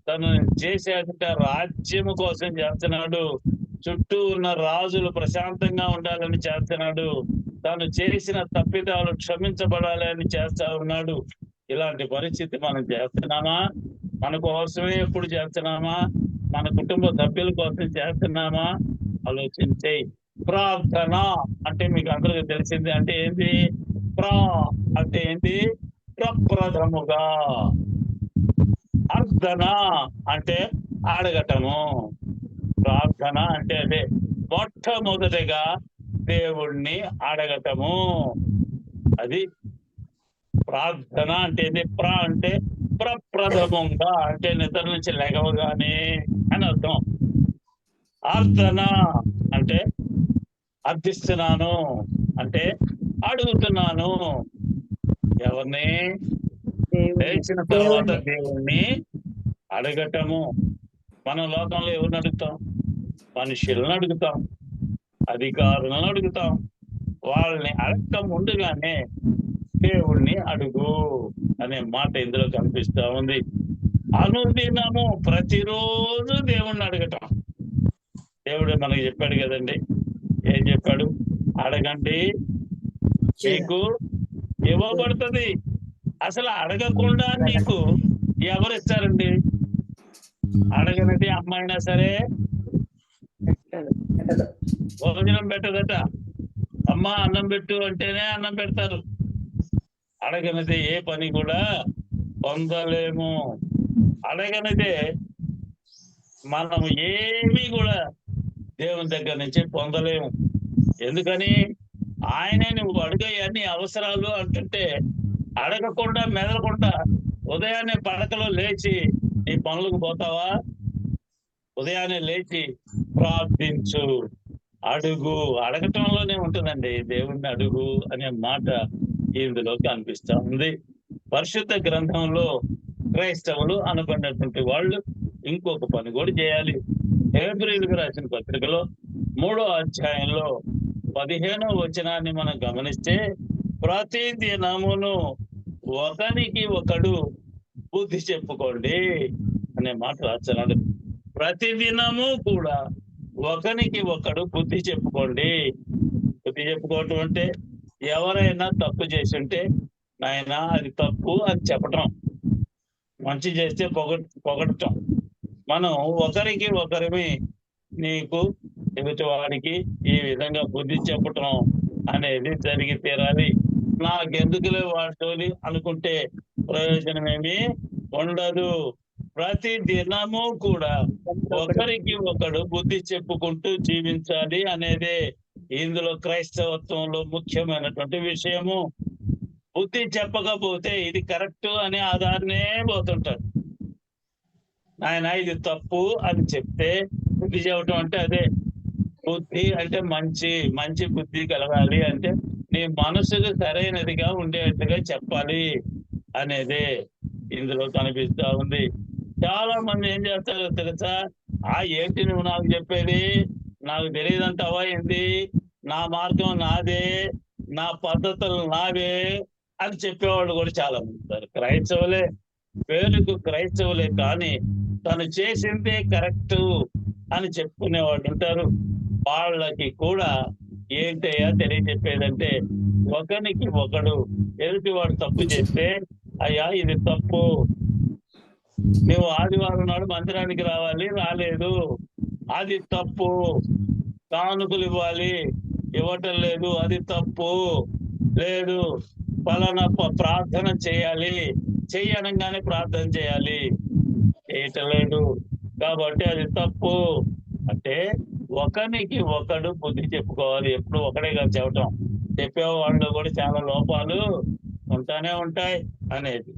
తను చేసేట రాజ్యము కోసం చేస్తున్నాడు, చుట్టూ ఉన్న రాజులు ప్రశాంతంగా ఉండాలని చేస్తున్నాడు, తాను చేసిన తప్పిదాలు క్షమించబడాలని చేస్తా ఉన్నాడు. ఇలాంటి పరిస్థితి మనం చేస్తున్నామా? మన కోసమే ఎప్పుడు చేస్తున్నామా, మన కుటుంబ సభ్యుల కోసం చేస్తున్నామా ఆలోచించే. ప్రార్థన అంటే మీకు అందరికీ తెలిసింది అంటే ఏంటి? అంటే ఏంటి? ప్రప్రథముగా. అర్థన అంటే అడగటము. ప్రార్థన అంటే అదే మొట్టమొదటిగా దేవుణ్ణి అడగటము. అది ప్రార్థన అంటే అంటే ప్రప్రథమంగా అంటే నిద్ర నుంచి లెగవగానే అని అర్థం. అర్థన అంటే అర్థిస్తున్నాను అంటే అడుగుతున్నాను. ఎవరిని? లేచిన తర్వాత దేవుణ్ణి అడగటము. మనం లోకంలో ఎవరిని అడుగుతాం? మనుషులను అడుగుతాం, అధికారులను అడుగుతాం. వాళ్ళని అడగటం ముందుగానే దేవుణ్ణి అడుగు అనే మాట ఇందులో కనిపిస్తా ఉంది. అనుదినము ప్రతిరోజు దేవుణ్ణి అడగటం. దేవుడు మనకి చెప్పాడు కదండి. ఏం చెప్పాడు? అడగండి మీకు ఇవ్వబడుతుంది. అసలు అడగకుండా నీకు ఎవరు ఇస్తారండి? అడగనది అమ్మాయినా సరే భోజనం పెట్టదట. అమ్మ అన్నం పెట్టు అంటేనే అన్నం పెడతారు. అడగనిదే ఏ పని కూడా పొందలేము. అడగనిదే మనం ఏమీ కూడా దేవుని దగ్గర నుంచి పొందలేము. ఎందుకని? ఆయనే నువ్వు అడిగే అన్ని అవసరాలు అంటుంటే అడగకుండా మెదలకుండా ఉదయాన్నే పడకలో లేచి నీ పనులకు పోతావా? ఉదయాన్నే లేచి ప్రార్థించు, అడుగు. అడగటంలోనే ఉంటుందండి దేవుణ్ణి అడుగు అనే మాట ఇందులో కనిపిస్తా ఉంది. పరిశుద్ధ గ్రంథంలో క్రైస్తవులు అనుకున్నటువంటి వాళ్ళు ఇంకొక పని కూడా చేయాలి. హెబ్రీయులకు రాసిన పత్రికలో 3వ అధ్యాయంలో 15వ వచనాన్ని మనం గమనిస్తే, ప్రతి దినమును ఒకనికి ఒకడు బుద్ధి చెప్పుకోండి అనే మాట రాస్తున్నాడు. ప్రతి దినము కూడా ఒకనికి ఒకడు బుద్ధి చెప్పుకోండి. బుద్ధి చెప్పుకోవటం అంటే ఎవరైనా తప్పు చేసి ఉంటే నాయన అది తప్పు అని చెప్పటం, మంచి చేస్తే పొగడటం. మనం ఒకరికి ఒకరిమి నీకు ఎదుటి వాడికి ఈ విధంగా బుద్ధి చెప్పటం అనేది జరిగి తీరాలి. నాకెందుకులే వాడితోని అనుకుంటే ప్రయోజనమేమి ఉండదు. ప్రతి దినము కూడా ఒకరికి ఒకడు బుద్ధి చెప్పుకుంటూ జీవించాలి అనేదే ఇందులో క్రైస్తవత్వంలో ముఖ్యమైనటువంటి విషయము. బుద్ధి చెప్పకపోతే ఇది కరెక్ట్ అని ఆధారనే పోతుంటారు. ఆయన ఇది తప్పు అని చెప్తే బుద్ధి చెప్పటం అంటే అదే. బుద్ధి అంటే మంచి బుద్ధి కలగాలి అంటే నీ మనసుకు సరైనదిగా ఉండేట్టుగా చెప్పాలి అనేదే ఇందులో కనిపిస్తా ఉంది. చాలా మంది ఏం చేస్తారో తెలుసా? ఏంటి నువ్వు నాకు చెప్పేది? నాకు తెలియదంటావా ఏంది? నా మార్గం నాదే, నా పద్ధతులు నావే అని చెప్పేవాళ్ళు కూడా చాలా మంది ఉంటారు. క్రైస్తవులే, పేరుకు క్రైస్తవులే, కానీ తను చేసిందే కరెక్ట్ అని చెప్పుకునే వాళ్ళు ఉంటారు. వాళ్ళకి కూడా ఏంటయ్యా తెలియజెప్పేదంటే, ఒకరికి ఒకడు ఎదుటి వాడు తప్పు చేస్తే, అయ్యా ఇది తప్పు, నువ్వు ఆదివారం నాడు మందిరానికి రావాలి, రాలేదు, అది తప్పు. కానుకలు ఇవ్వాలి, ఇవ్వటం లేదు, అది తప్పు. లేదు, పలానా ప్రార్థన చేయాలి, చెయ్యనంగానే ప్రార్థన చేయాలి, చేయటం లేదు కాబట్టి అది తప్పు. అంటే ఒకరికి ఒకడు బుద్ధి చెప్పుకోవాలి. ఎప్పుడు ఒకడే కాదు చెప్పటం, చెప్పేవాళ్ళు కూడా చాలా లోపాలు ఉంటానే ఉంటాయి అనేది.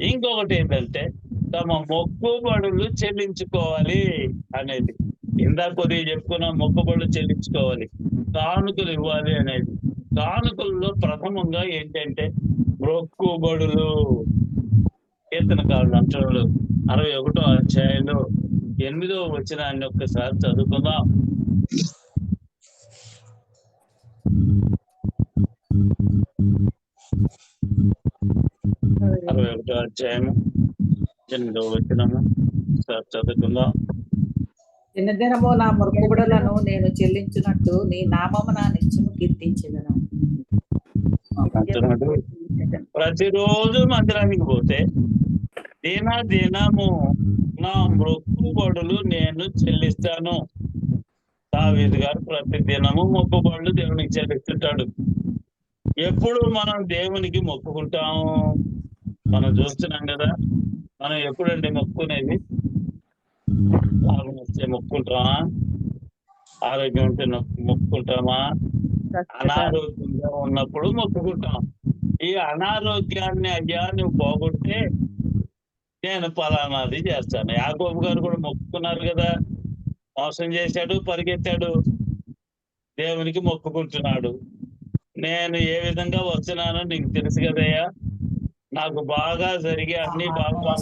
ఇంకొకటి ఏంటంటే తమ మొక్కుబడులు చెల్లించుకోవాలి అనేది. ఇందాక కొద్దిగా చెప్పుకున్నాం, మొక్కుబడులు చెల్లించుకోవాలి, కానుకలు ఇవ్వాలి అనేది. కానుకల్లో ప్రథమంగా ఏంటంటే మొక్కుబడులు. కీర్తనకారులు అంటున్నాడు 61వ అధ్యాయంలో 8వ వచనాన్ని ఒక్కసారి చదువుకుందాం. 61వ అధ్యాయము 8వ వచనము చదువుకుందాం. దినదినము నా మొక్కుబడులను నేను చెల్లించినట్టు నీ నామము నా నిత్యము కీర్తించెదను. ప్రతిరోజు మందిరానికి పోతే దినము నా మొక్కుబడులు నేను చెల్లిస్తాను. దావీదు గారు ప్రతి దినము మొక్కుబడులు దేవునికి చెల్లిస్తుంటాడు. ఎప్పుడు మనం దేవునికి మొక్కుకుంటాము? మనం చూస్తున్నాం కదా, మనం ఎప్పుడండి మొక్కునేది? లాభం వస్తే మొక్కుంటామా? ఆరోగ్యం ఉంటే మొక్కుకుంటామా? అనారోగ్యంగా ఉన్నప్పుడు మొక్కుకుంటాం. ఈ అనారోగ్యాన్ని అయ్యా నువ్వు పోగొట్టే నేను పలానాది చేస్తాను. యాకోబు గారు కూడా మొక్కుకున్నారు కదా, మోసం చేశాడు, పరిగెత్తాడు, దేవునికి మొక్కుకుంటున్నాడు. నేను ఏ విధంగా వస్తున్నానో నీకు తెలుసు కదయ్యా, నాకు బాగా జరిగి అన్ని బాగా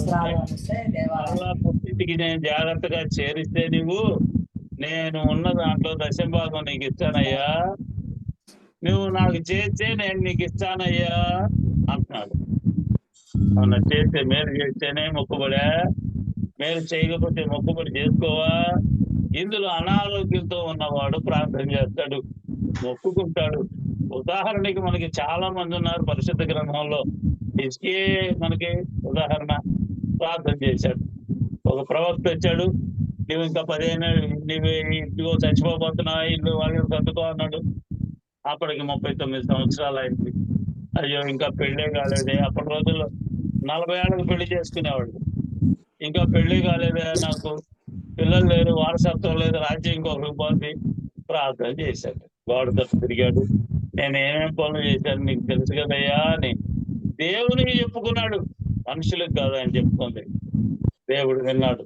మళ్ళా పుట్టింటికి నేను జాగ్రత్తగా చేరిస్తే నేను ఉన్న దాంట్లో దశంభాగం నీకు ఇస్తానయ్యా, నువ్వు నాకు చేస్తే నేను నీకు ఇస్తానయ్యా అంటున్నాడు. అవునా? చేస్తే మేలు చేస్తేనే మొక్కుబడా? మేలు చేయకపోతే మొక్కుబడి చేసుకోవా? ఇందులో అనారోగ్యంతో ఉన్నవాడు ప్రార్థన చేస్తాడు, మొక్కుకుంటాడు. ఉదాహరణకి మనకి చాలా మంది ఉన్నారు పరిశుద్ధ గ్రంథంలో. ఇసుకే మనకి ఉదాహరణ. ప్రార్థన చేశాడు, ఒక ప్రవక్త వచ్చాడు, నువ్వు ఇంకా 15 ఇదిగో చచ్చిపోబోతున్నా, ఇల్లు వాళ్ళు సర్దుకో అన్నాడు. అప్పటికి 39 సంవత్సరాలు అయింది. అయ్యో ఇంకా పెళ్ళే కాలేదే. అప్పటి రోజుల్లో 40 ఏళ్ళకి పెళ్లి చేసుకునేవాడు. ఇంకా పెళ్లి కాలేదే, నాకు పిల్లలు లేరు, వారసత్వం లేదు, రాజ్యం ఇంకొకరికి పోతుంది. ప్రార్థన చేశాడు, గోడ తట్టు తిరిగాడు, నేను ఏమేం పనులు చేశాను నీకు తెలుసు కదయ్యా అని దేవునికి చెప్పుకున్నాడు. మనుషులకు కాదు అని చెప్పుకుంది. దేవుడు విన్నాడు,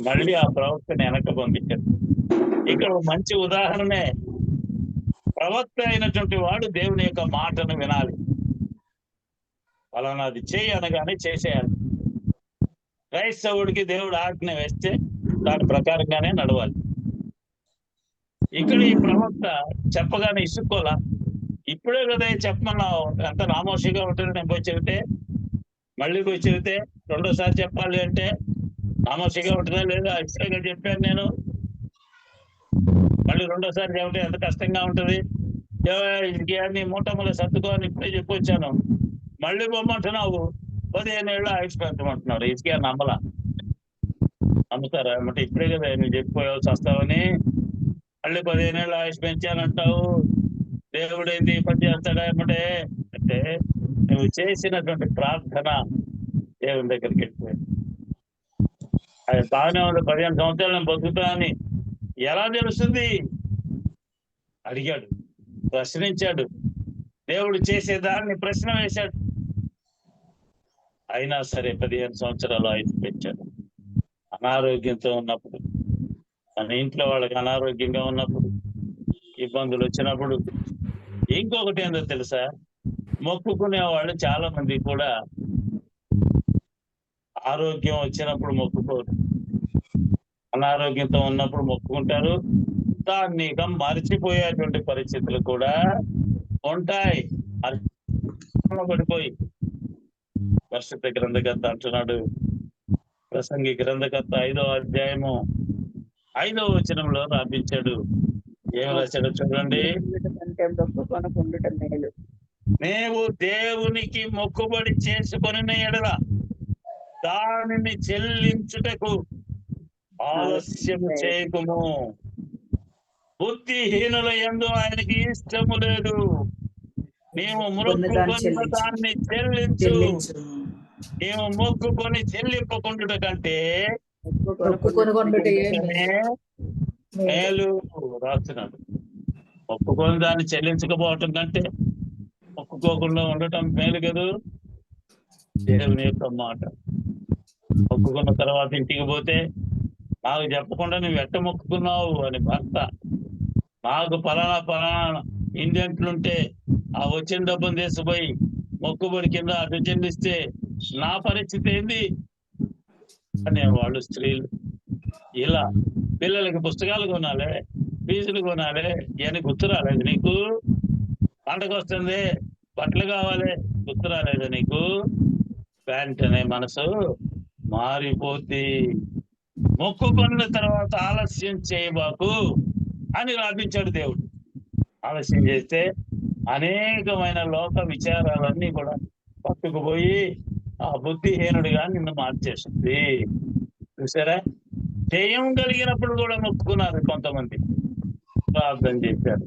మళ్ళీ ఆ ప్రవక్తని వెనక్కి పంపించాడు. ఇక్కడ మంచి ఉదాహరణే. ప్రవక్త అయినటువంటి వాడు దేవుని యొక్క మాటను వినాలి. ఫలానాది చేయి అనగానే చేసేయాలి. క్రైస్తవుడికి దేవుడు ఆజ్ఞ వేస్తే దాని ప్రకారంగానే నడవాలి. ఇక్కడ ఈ ప్రవక్త చెప్పగానే ఇసుక్కోలా. ఇప్పుడే కదా చెప్పమన్నావు, ఎంత నామోషిగా ఉంటుంది. నేను పోయి చెబితే, మళ్ళీ పోయి చెబితే రెండోసారి చెప్పాలి అంటే నామోషిగా ఉంటుందా లేదా? ఇప్పుడే చెప్పాను నేను, మళ్ళీ రెండోసారి చెబితే ఎంత కష్టంగా ఉంటుంది. నీ మూటములు సర్దుకోని ఇప్పుడే చెప్పొచ్చాను, మళ్ళీ బొమ్మంటున్నావు, 15 ఏళ్ళు ఆయుష్ పెంచమంటున్నాడు. ఇసుకే నమ్మలా. నమ్ముతారా? అంటే ఇప్పుడే కదా నువ్వు చెప్పిపోయావు చస్తావని, మళ్ళీ 15 ఏళ్ళు ఆయుష్ పెంచానంటావు. దేవుడు ఏంది పని చేస్తాడా ఏమంటే? అంటే నువ్వు చేసినటువంటి ప్రార్థన దేవుని దగ్గరికి వెళ్ళిపోయాడు. అది బాగానే ఉంది, 15 సంవత్సరాలు నేను బతుకుతా అని ఎలా తెలుస్తుంది? అడిగాడు, ప్రశ్నించాడు, దేవుడు చేసేదాన్ని ప్రశ్న వేశాడు. అయినా సరే 15 సంవత్సరాలు ఆయుష్ పెంచాడు. అనారోగ్యంతో ఉన్నప్పుడు, మన ఇంట్లో వాళ్ళకి అనారోగ్యంగా ఉన్నప్పుడు, ఇబ్బందులు వచ్చినప్పుడు. ఇంకొకటి ఏందో తెలుసా, మొక్కుకునే వాళ్ళు చాలా మంది కూడా ఆరోగ్యం వచ్చినప్పుడు మొక్కుకోరు, అనారోగ్యంతో ఉన్నప్పుడు మొక్కుకుంటారు. దాన్ని మరిచిపోయేటువంటి పరిస్థితులు కూడా ఉంటాయి. పడిపోయి పరిశుద్ధ గ్రంథకర్త అంటున్నాడు, ప్రసంగి గ్రంథకర్త 5వ అధ్యాయము 5వ వచనంలో రాపించాడు. ఏం రాశాడో చూడండి. నీవు దేవునికి మొక్కుబడి చేసుకొని ఎడల దానిని చెల్లించుటకు ఆలస్యము చేయకుము. బుద్ధిహీనుల యందు ఆయనకి ఇష్టము లేదు. నీవు మొక్కుకున్న దాన్ని చెల్లించు. నీవు మొక్కుకొని చెల్లింపకుండుట కంటే మేలు రాస్తున్నాడు. మొక్కుకొని దాన్ని చెల్లించకపోవటం కంటే మొక్కుకోకుండా ఉండటం మేలు కదా. దేవుని యొక్క మాట. మొక్కుకున్న తర్వాత ఇంటికి పోతే నాకు చెప్పకుండా నువ్వు ఎట్ట మొక్కుకున్నావు అని భర్త, నాకు పలానా ఇండియన్లుంటే ఆ వచ్చిన డబ్బును తీసుకుపోయి మొక్కుబడి కింద అటు చెల్లిస్తే నా పరిస్థితి ఏంది అనేవాళ్ళు స్త్రీలు. ఇలా పిల్లలకి పుస్తకాలు కొనాలి, ఫీజులు కొనాలి, ఇవన్నీ గుర్తు రాలేదు నీకు? పంటకు వస్తుంది, బట్టలు కావాలి, గుర్తు రాలేదు నీకు? వెంటనే మనసు మారిపోతే మొక్కుకున్న తర్వాత ఆలస్యం చేయబాకు అని రాపించాడు దేవుడు. ఆలస్యం చేస్తే అనేకమైన లోక విచారాలన్నీ కూడా పట్టుకుపోయి ఆ బుద్ధిహీనుడిగా నిన్ను మార్చేసింది. చూసారా? జయం కలిగినప్పుడు కూడా మొక్కుకున్నారు కొంతమంది, ప్రార్థన చేశారు.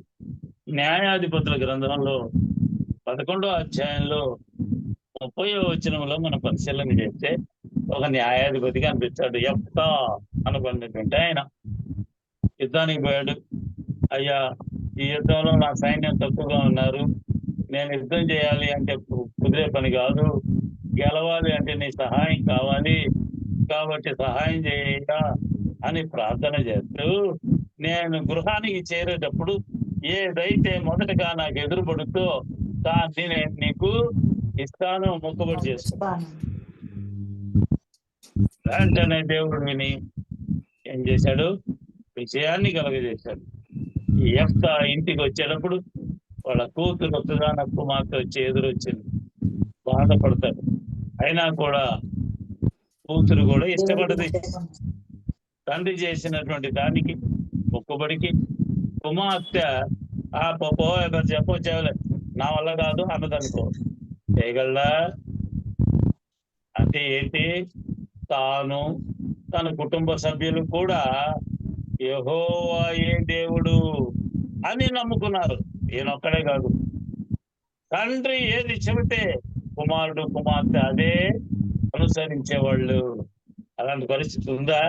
న్యాయాధిపతుల గ్రంథంలో 11వ అధ్యాయంలో 30వ వచనంలో మనం పరిశీలన చేస్తే ఒక న్యాయాధిపతిగా అనిపిస్తాడు. యెఫ్తా అనుకున్నటువంటి ఆయన యుద్ధానికి పోయాడు. అయ్యా, ఈ యుద్ధంలో నా సైన్యం తక్కువగా ఉన్నారు, నేను యుద్ధం చేయాలి అంటే కుదిరే పని కాదు, గెలవాలి అంటే నీ సహాయం కావాలి, కాబట్టి సహాయం చేయ అని ప్రార్థన చేస్తూ, నేను గృహానికి చేరేటప్పుడు ఏదైతే మొదటగా నాకు ఎదురుపడుతో దాన్ని నేను నీకు ఇస్తాను, మొక్కుబడి చేస్తాను. వెంటనే దేవుడు విని ఏం చేశాడు? విజయాన్ని కలుగజేశాడు. ఈ యెఫ్తా ఇంటికి వచ్చేటప్పుడు వాళ్ళ కూతురు ఒక్కగాన కుమార్తె వచ్చి ఎదురొచ్చింది. బాధపడతాడు. అయినా కూడా కూతురు కూడా ఇష్టపడది. తండ్రి చేసినటువంటి దానికి, మొక్కుబడికి కుమార్తె ఆ పో చెప్పొచ్చేవలే, నా వల్ల కాదు అన్నదనుకో, చేయగలరా? అంటే ఏంటి? తాను తన కుటుంబ సభ్యులు కూడా యెహోవాయే దేవుడు అని నమ్ముకున్నారు. ఈయనొక్కడే కాదు, తండ్రి ఏది చెబితే కుమారుడు కుమార్తె అదే అనుసరించేవాళ్ళు. అలాంటి పరిస్థితి ఉందా?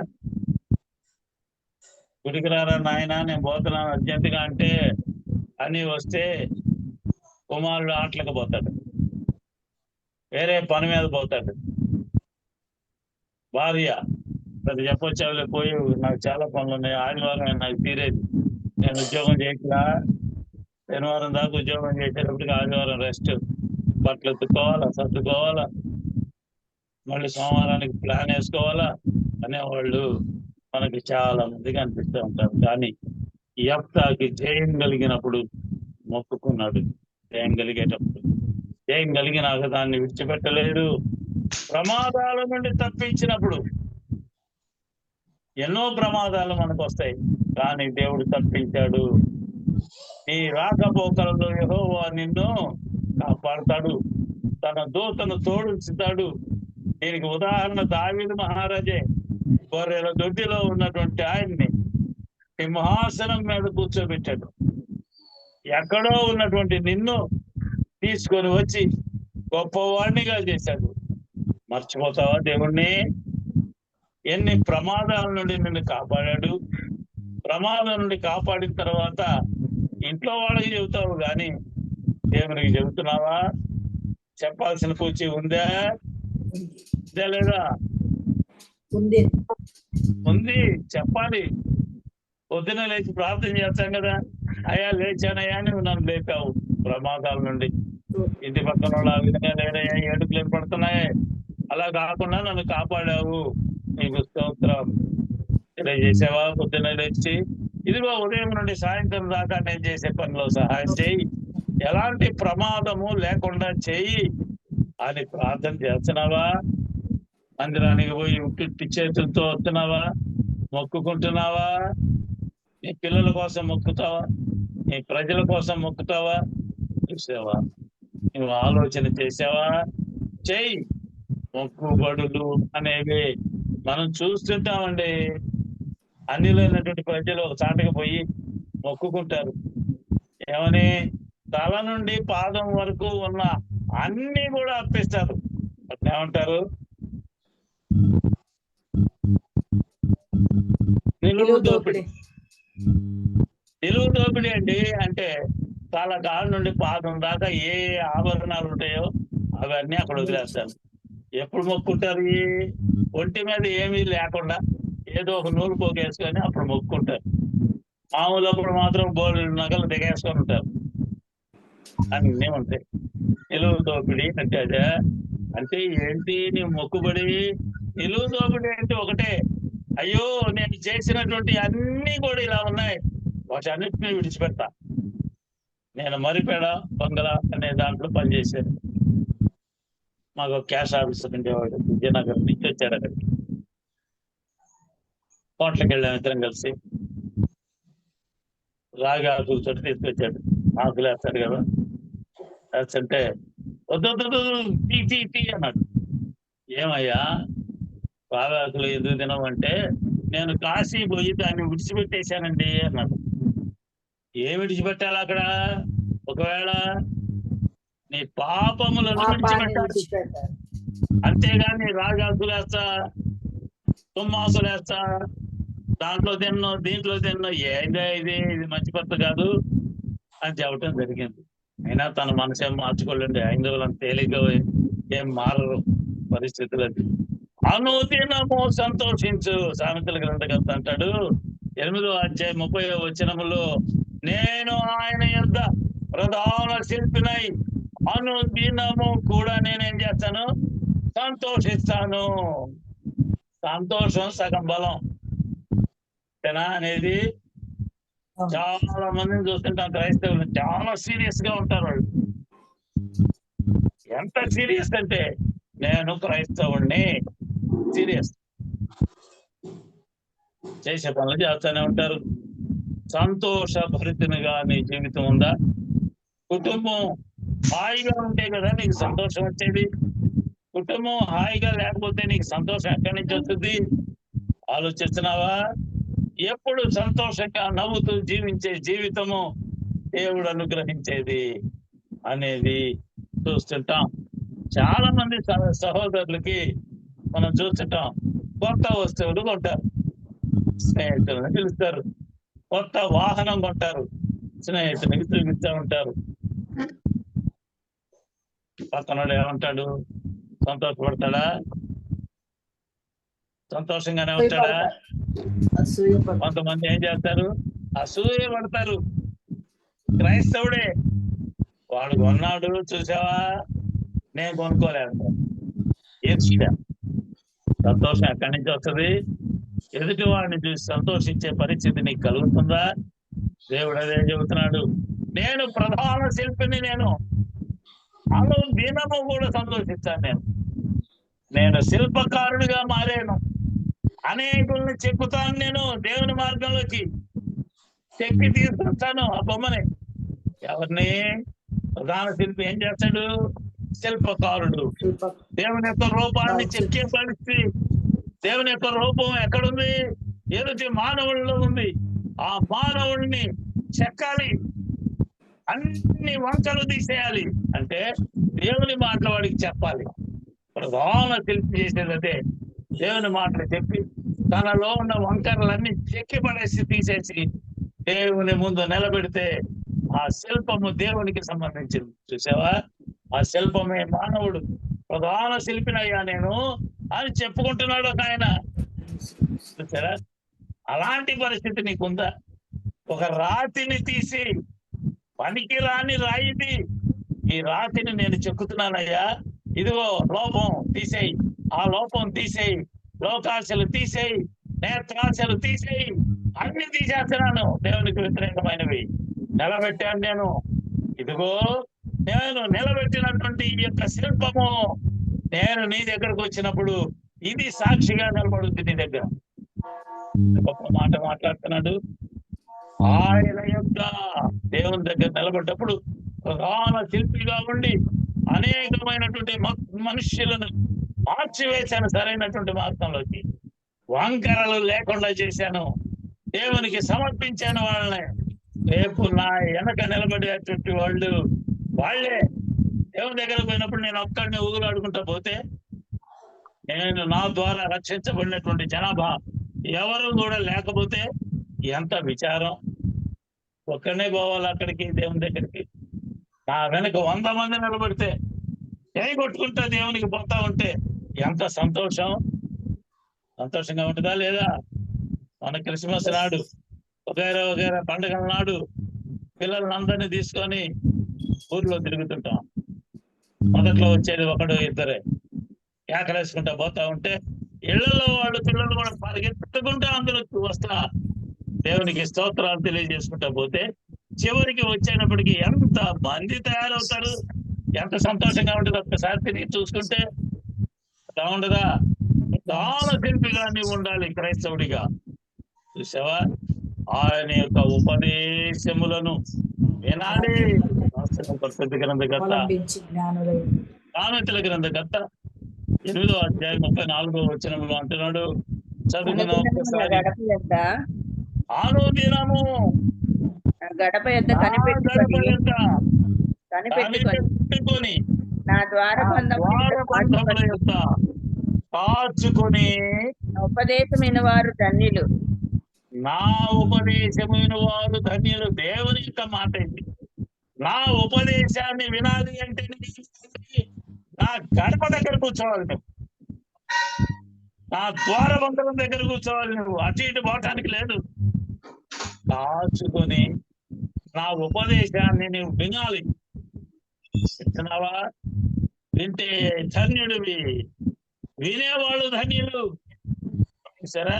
గుడికి రారా నాయన, నేను పోతున్నాను అర్జెంటుగా అంటే అని వస్తే కుమారుడు ఆటలకు పోతాడు, వేరే పని మీద పోతాడు. భార్య అది చెప్పొచ్చావులే, పోయి నాకు చాలా పనులు ఉన్నాయి, ఆదివారం నాకు తీరేది, నేను ఉద్యోగం చేయట్లా, శనివారం దాకా ఉద్యోగం చేసేటప్పటికి ఆదివారం రెస్ట్, బట్టలు ఎత్తుకోవాలా, సర్దుకోవాలా, మళ్ళీ సోమవారానికి ప్లాన్ వేసుకోవాలా అనేవాళ్ళు మనకి చాలా మందిగా అనిపిస్తూ ఉంటారు. కానీ యెఫ్తాకి జయం కలిగినప్పుడు మొక్కుకున్నాడు. జయం కలిగేటప్పుడు, జయం కలిగినాక దాన్ని విడిచిపెట్టలేదు. ప్రమాదాల నుండి తప్పించినప్పుడు, ఎన్నో ప్రమాదాలు మనకు వస్తాయి, కానీ దేవుడు తప్పించాడు. నీ రాకపోకలలో యెహోవా నిన్ను కాపాడుతాడు, తన దూతను తోడుంచుతాడు. దీనికి ఉదాహరణ దావీదు మహారాజే. గొర్రెల దొడ్డిలో ఉన్నటువంటి ఆయన్ని సింహాసనం మీద కూర్చోబెట్టాడు. ఎక్కడో ఉన్నటువంటి నిన్ను తీసుకొని వచ్చి గొప్పవాడినిగా చేశాడు. మర్చిపోతావా దేవుణ్ణి? ఎన్ని ప్రమాదాల నుండి నిన్ను కాపాడాడు. ప్రమాదం నుండి కాపాడిన తర్వాత ఇంట్లో వాళ్ళకి చెబుతావు కానీ దేవునికి చెబుతున్నావా? చెప్పాల్సిన పూచి ఉందా లేదా? ఉంది, చెప్పాలి. పొద్దున లేచి ప్రార్థన చేస్తాం కదా, అయ్యా లేచానయ్యా నువ్వు నన్ను లేపావు ప్రమాదాల నుండి, ఇంటి పక్కన వాళ్ళు ఆ విధంగా లేదయ్యా ఏడుపులు ఏర్పడుతున్నాయి, అలా కాకుండా నన్ను కాపాడావు, నీకు స్తోత్రం. తెలియజేసావా? పొద్దున లేచి ఇదిగో ఉదయం నుండి సాయంత్రం దాకా నేను చేసే పనిలో సహాయం చేయి, ఎలాంటి ప్రమాదము లేకుండా చేయి అని ప్రార్థన చేస్తున్నావా? మందిరానికి పోయి ఉట్టి చేతులతో వస్తున్నావా? మొక్కుకుంటున్నావా? నీ పిల్లల కోసం మొక్కుతావా? నీ ప్రజల కోసం మొక్కుతావా? చూసావా? నువ్వు ఆలోచన చేసావా? చెయ్యి. మొక్కుబడులు అనేవి మనం చూస్తుంటామండి. అన్నిలైనటువంటి ప్రజలు ఒక చాటకి పోయి మొక్కుకుంటారు. ఏమని? తల నుండి పాదం వరకు ఉన్న అన్ని కూడా అర్పిస్తారు. ఏమంటారు? నిలువు దోపిడి. నిలువు దోపిడి అండి. అంటే తల కాళ్ళ నుండి పాదం దాకా ఏ ఆభరణాలు ఉంటాయో అవన్నీ అక్కడ వదిలేస్తారు. ఎప్పుడు మొక్కుంటారు? ఒంటి మీద ఏమీ లేకుండా ఏదో ఒక నూలు పోగేసుకొని అప్పుడు మొక్కుంటారు. మామూలు అప్పుడు మాత్రం బోల్డ్ నగలు దిగేసుకొని ఉంటారు. అన్నీ ఉంటాయి. నిలువు దోపిడి అంటే అదే. అంటే ఏంటి నీ మొక్కుబడి? నిలువు దోపిడి అంటే ఒకటే, అయ్యో నేను చేసినటువంటి అన్ని కూడా ఇలా ఉన్నాయి, వాటన్నిటిని విడిచిపెడతా. నేను మరిపేడ బంగళ అనే దాంట్లో పనిచేశాను. మాకు క్యాష్ ఆఫీసర్ ఉండేవాడు, విజయనగరం నుంచి వచ్చాడు. అక్కడికి కోట్లకి వెళ్ళాము ఇద్దరం కలిసి. రాగి ఆకులు చోటు తీసుకొచ్చాడు, ఆకులు వేస్తాడు కదా, వేస్తుంటే వద్దు తీ అన్నాడు. ఏమయ్యా పాగాకులు ఎందుకు తినవంటే, నేను కాశీ పోయి దాన్ని విడిచిపెట్టేశానండి అన్నాడు. ఏం విడిచిపెట్టాలి అక్కడ? ఒకవేళ నీ పాపములను పాపాన్ని విడిచిపెట్టాలి, విడిచిపెట్టాలి. అంతేగాని రాగాకులేస్తా, తుమ్మాకులేస్తా, దాంట్లో తిన్నో దీంట్లో తిన్నో, ఏందా ఇది మంచి పద్ధతి కాదు అని చెప్పడం జరిగింది. అయినా తన మనసు ఏం మార్చుకోలేండి. హైందవులను తేలిక ఏం మారరు పరిస్థితులు. అది అనుదినము సంతోషించు. సామెతల గ్రంథకర్త అంటాడు 8వ అధ్యాయం 30వ వచనములో, నేను ఆయన యొద్ద ప్రధాన శిల్పినై అనుదినము కూడా నేనేం చేస్తాను? సంతోషిస్తాను. సంతోషం సగం బలం అనేది చాలా మందిని చూస్తుంటాం. క్రైస్తవులు చాలా సీరియస్ గా ఉంటారు. వాళ్ళు ఎంత సీరియస్ అంటే, నేను క్రైస్తవుణ్ణి, సీరియస్ చేసే పనులు చేస్తూనే ఉంటారు. సంతోష భరితనుగా నీ జీవితం ఉందా? కుటుంబం హాయిగా ఉంటే కదా నీకు సంతోషం వచ్చేది. కుటుంబం హాయిగా లేకపోతే నీకు సంతోషం ఎక్కడి నుంచి వస్తుంది? ఆలోచిస్తున్నావా? ఎప్పుడు సంతోషంగా నవ్వుతూ జీవించే జీవితము దేవుడు అనుగ్రహించేది అనేది చూస్తుంటాం. చాలా మంది సహోదరులకి మనం చూస్తుంటాం, కొత్త వస్తువులు కొంటారు, స్నేహితులను పిలుస్తారు, కొత్త వాహనం కొంటారు, స్నేహితునికి చూపిస్తూ ఉంటారు. పక్కనోడు ఏమంటాడు? సంతోషపడతాడా? సంతోషంగానే ఉంటాడా? కొంతమంది ఏం చేస్తారు? అసూయ పడతారు. క్రైస్తవుడే, వాడు కొన్నాడు చూసావా, నేను కొనుక్కోలేదు. ఈర్ష్య. సంతోషం ఎక్కడి నుంచి వస్తుంది? ఎదుటి వాడిని చూసి సంతోషించే పరిస్థితి నీకు కలుగుతుందా? దేవుడు అదే చెబుతున్నాడు, నేను ప్రధాన శిల్పిని, నేను అనుదినము కూడా సంతోషిస్తాను. నేను శిల్పకారుడిగా మారాను, అనేకుల్ని చెక్కుతాను. నేను దేవుని మార్గంలోకి చెక్కి తీసుకొస్తాను ఆ బొమ్మని. ఎవరిని? ప్రధాన శిల్పి ఏం చేస్తాడు? శిల్పకారుడు. దేవుని యొక్క రూపాన్ని చెక్కే పరిస్థితి. దేవుని యొక్క రూపం ఎక్కడుంది? ఎదుటి మానవుల్లో ఉంది. ఆ మానవుడిని చెక్కాలి, అన్ని వంకలు తీసేయాలి. అంటే దేవుని మాటలు వాడికి చెప్పాలి. ప్రధాన శిల్పి చేసేది అదే. దేవుని మాటలు చెప్పి తనలో ఉన్న వంకరలన్నీ చెక్కి పడేసి తీసేసి దేవుని ముందు నిలబెడితే ఆ శిల్పము దేవునికి సంబంధించింది. చూసావా? ఆ శిల్పమే మానవుడు. ప్రధాన శిల్పినయ్యా నేను అని చెప్పుకుంటున్నాడు ఒక ఆయన. చూసారా? అలాంటి పరిస్థితి నీకుందా? ఒక రాతిని తీసి, పనికి రాని రాయిది, ఈ రాతిని నేను చెక్కుతున్నానయ్యా, ఇదిగో లోపం తీసేయి, ఆ లోపం తీసేయి, లోకాశలు తీసేయి, నేత్రాశలు తీసేయి, అన్ని తీసేస్తున్నాను. దేవునికి వ్యతిరేకమైనవి నిలబెట్టాను నేను. ఇదిగో నేను నిలబెట్టినటువంటి ఈ యొక్క శిల్పము నేను నీ దగ్గరకు వచ్చినప్పుడు ఇది సాక్షిగా నిలబడుతుంది నీ దగ్గర. గొప్ప మాట మాట్లాడుతున్నాడు. ఆయన యొక్క దేవుని దగ్గర నిలబడ్డప్పుడు ప్రధాన శిల్పిగా ఉండి అనేకమైనటువంటి మనుష్యులను మార్చివేశాను సరైనటువంటి మార్గంలోకి. వంకరలు లేకుండా చేశాను, దేవునికి సమర్పించాను వాళ్ళని. రేపు నా వెనక నిలబడేటువంటి వాళ్ళే దేవుని దగ్గర పోయినప్పుడు నేను ఒక్కడిని ఊగులాడుకుంటా పోతే, నేను నా ద్వారా రక్షించబడినటువంటి జనాభా ఎవరు కూడా లేకపోతే ఎంత విచారం. ఒక్కడనే పోవాలి అక్కడికి, దేవుని దగ్గరికి. నా వెనక 100 మంది నిలబడితే చేయి కొట్టుకుంటా దేవునికి పోతా ఉంటే ఎంత సంతోషం. సంతోషంగా ఉంటుందా లేదా? మన క్రిస్మస్ నాడు, వగైరా పండుగల నాడు పిల్లలందరినీ తీసుకొని ఊర్లో తిరుగుతుంటాం. మొదట్లో వచ్చేది ఒకడు ఇద్దరే, కేకలేసుకుంటా పోతా ఉంటే ఇళ్లలో వాళ్ళు పిల్లలు కూడా పరిగెత్తుకుంటా అందరూ వస్తా దేవునికి స్తోత్రాలు తెలియజేసుకుంటా పోతే చివరికి వచ్చేటప్పటికి ఎంత మంది తయారవుతారు, ఎంత సంతోషంగా ఉంటుంది. ఒక్కసారి తిరిగి చూసుకుంటే అలా ఉండదా? చాలా శిల్పిగా నీవు ఉండాలి క్రైస్తవుడిగా. చూసావా? ఆయన యొక్క ఉపదేశములను వినాలి. పరిశుద్ధ గ్రంథకర్త, సామెతల గ్రంథకర్త 8వ అధ్యాయం 34వ వచనంలో అంటున్నాడు, చదువుకున్న అనుదినము నా ఒక్కసారి. గడప యొద్ద అనుదినము నా గడప యొద్ద నా గడప యొద్ద కనిపెట్టుకొని కనిపెట్టుకొని నా ఆ ద్వారబంధముల యొద్ద ద్వారబంధముల యొక్క కాచుకొని ఉపదేశమైన వారు ధన్యులు. నా ఉపదేశమైన వారు ధన్యులు. దేవుని యొక్క మాట ఇది. నా ఉపదేశాన్ని వినాలి అంటే నా గడప దగ్గర కూర్చోవాలి నువ్వు, నా ద్వారబంధం దగ్గర కూర్చోవాలి నువ్వు. అటు ఇటు పోవటానికి లేదు. కాచుకొని నా ఉపదేశాన్ని నువ్వు వినాలి. వింటున్నావా? వింటే ధన్యుడివి, వినేవాళ్ళు ధన్యులు. సరే,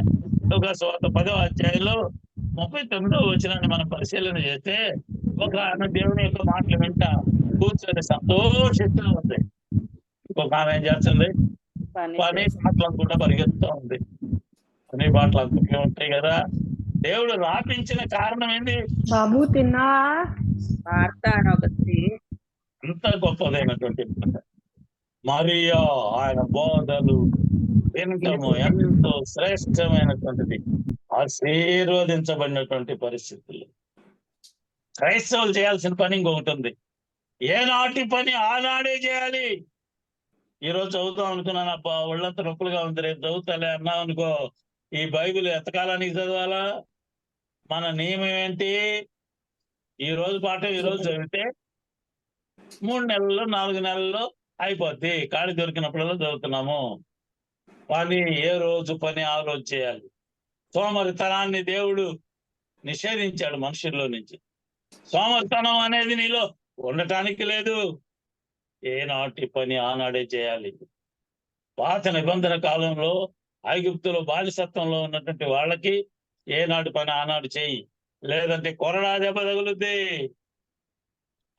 లోకాసువార్త 10వ అధ్యాయంలో 39వ వచనాన్ని మనం పరిశీలన చేస్తే, ఒక ఆమె దేవుని యొక్క మాటలు వింటా కూర్చొని సంతోషిస్తూ ఉంది. ఇంకొక ఆమె ఏం చేస్తుంది? పని బాటలు అనుకుంటా పరిగెత్తుతూ ఉంది. పని బాటలు అనుకుంటూ ఉంటాయి కదా. దేవుడు రాపించిన కారణం ఏంటి? బాబు తిన్నా మార్త అని ఒక స్త్రీ అంత గొప్పదైనటువంటి మాట. మరియా ఆయన బోధలు వినటము ఎంతో శ్రేష్టమైనటువంటిది. ఆశీర్వదించబడినటువంటి పరిస్థితులు. క్రైస్తవులు చేయాల్సిన పని ఇంకొకటి ఉంది. ఏనాటి పని ఆనాడే చేయాలి. ఈరోజు చదువుతాం అనుకున్నాను, అబ్బా ఒళ్ళంతా నొప్పులుగా ఉంది, రేపు చదువుతాలే అన్నాం అనుకో, ఈ బైబిల్ ఎంతకాలానికి చదవాలా? మన నియమం ఏంటి? ఈ రోజు పాఠం ఈ రోజు చదివితే 3 నెలల్లో 4 నెలల్లో అయిపోద్ది. ఖాళీ దొరికినప్పుడల్లా చదువుతున్నాము. పని ఏ రోజు పని ఆ రోజు చేయాలి. సోమరితనాన్ని దేవుడు నిషేధించాడు మనుషుల్లో నుంచి. సోమరితనం అనేది నీలో ఉండటానికి లేదు. ఏనాటి పని ఆనాడే చేయాలి. పాత నిబంధన కాలంలో ఐగుప్తులో బానిసత్వంలో ఉన్నటువంటి వాళ్ళకి ఏనాటి పని ఆనాడు చేయి, లేదంటే కొరడా దెబ్బ తగులుద్ది.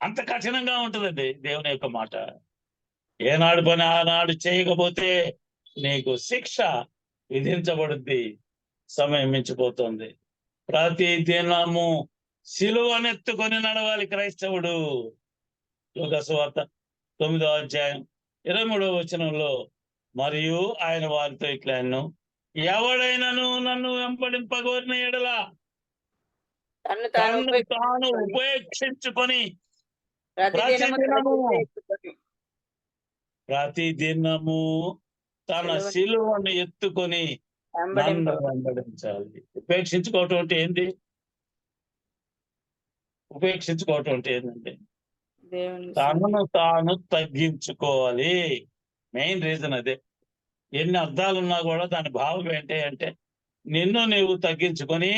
అంత కఠినంగా ఉంటుందండి దేవుని యొక్క మాట. ఏనాడు పని ఆనాడు చేయకపోతే నీకు శిక్ష విధించబడుద్ది. సమయం మించిపోతుంది. ప్రతి దినము సిలువనెత్తుకొని నడవాలి క్రైస్తవుడు. లోకాసువార్త 9వ అధ్యాయం 23వ వచనంలో, మరియు ఆయన వారితో ఇట్లా అన్నాను, ఎవడైనను నన్ను వెంబడింపగోరిన ఎడల తన్ను తన్ను తాను ఉపేక్షించుకొని ప్రతి దినము తన సిలువను ఎత్తుకొని నన్ను వెంబడించాలి. ఉపేక్షించుకోవటం అంటే ఏంటి? ఉపేక్షించుకోవటం అంటే ఏంటంటే తనను తాను తగ్గించుకోవాలి. మెయిన్ రీజన్ అదే. ఎన్ని అర్థాలు ఉన్నా కూడా దాని భావం ఏంటి అంటే, నిన్ను నీవు తగ్గించుకొని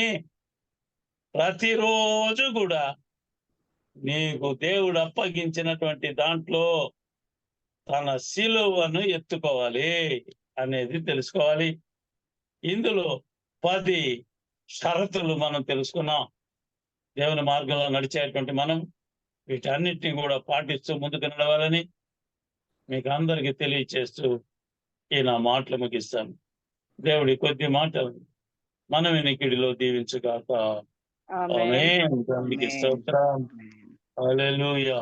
ప్రతిరోజు కూడా నీకు దేవుడు అప్పగించినటువంటి దాంట్లో తన సిలువను ఎత్తుకోవాలి అనేది తెలుసుకోవాలి. ఇందులో 10 షరతులు మనం తెలుసుకున్నాం. దేవుని మార్గంలో నడిచేటువంటి మనం వీటన్నిటిని కూడా పాటిస్తూ ముందుకు నడవాలని మీకు అందరికీ తెలియచేస్తూ ఈ నా మాటలు ముగిస్తాను. దేవుడి కొద్ది మాటలు మన వినికిడిలో దీవించుగాక. ఆమేన్. స్తోత్రం. హల్లెలూయా.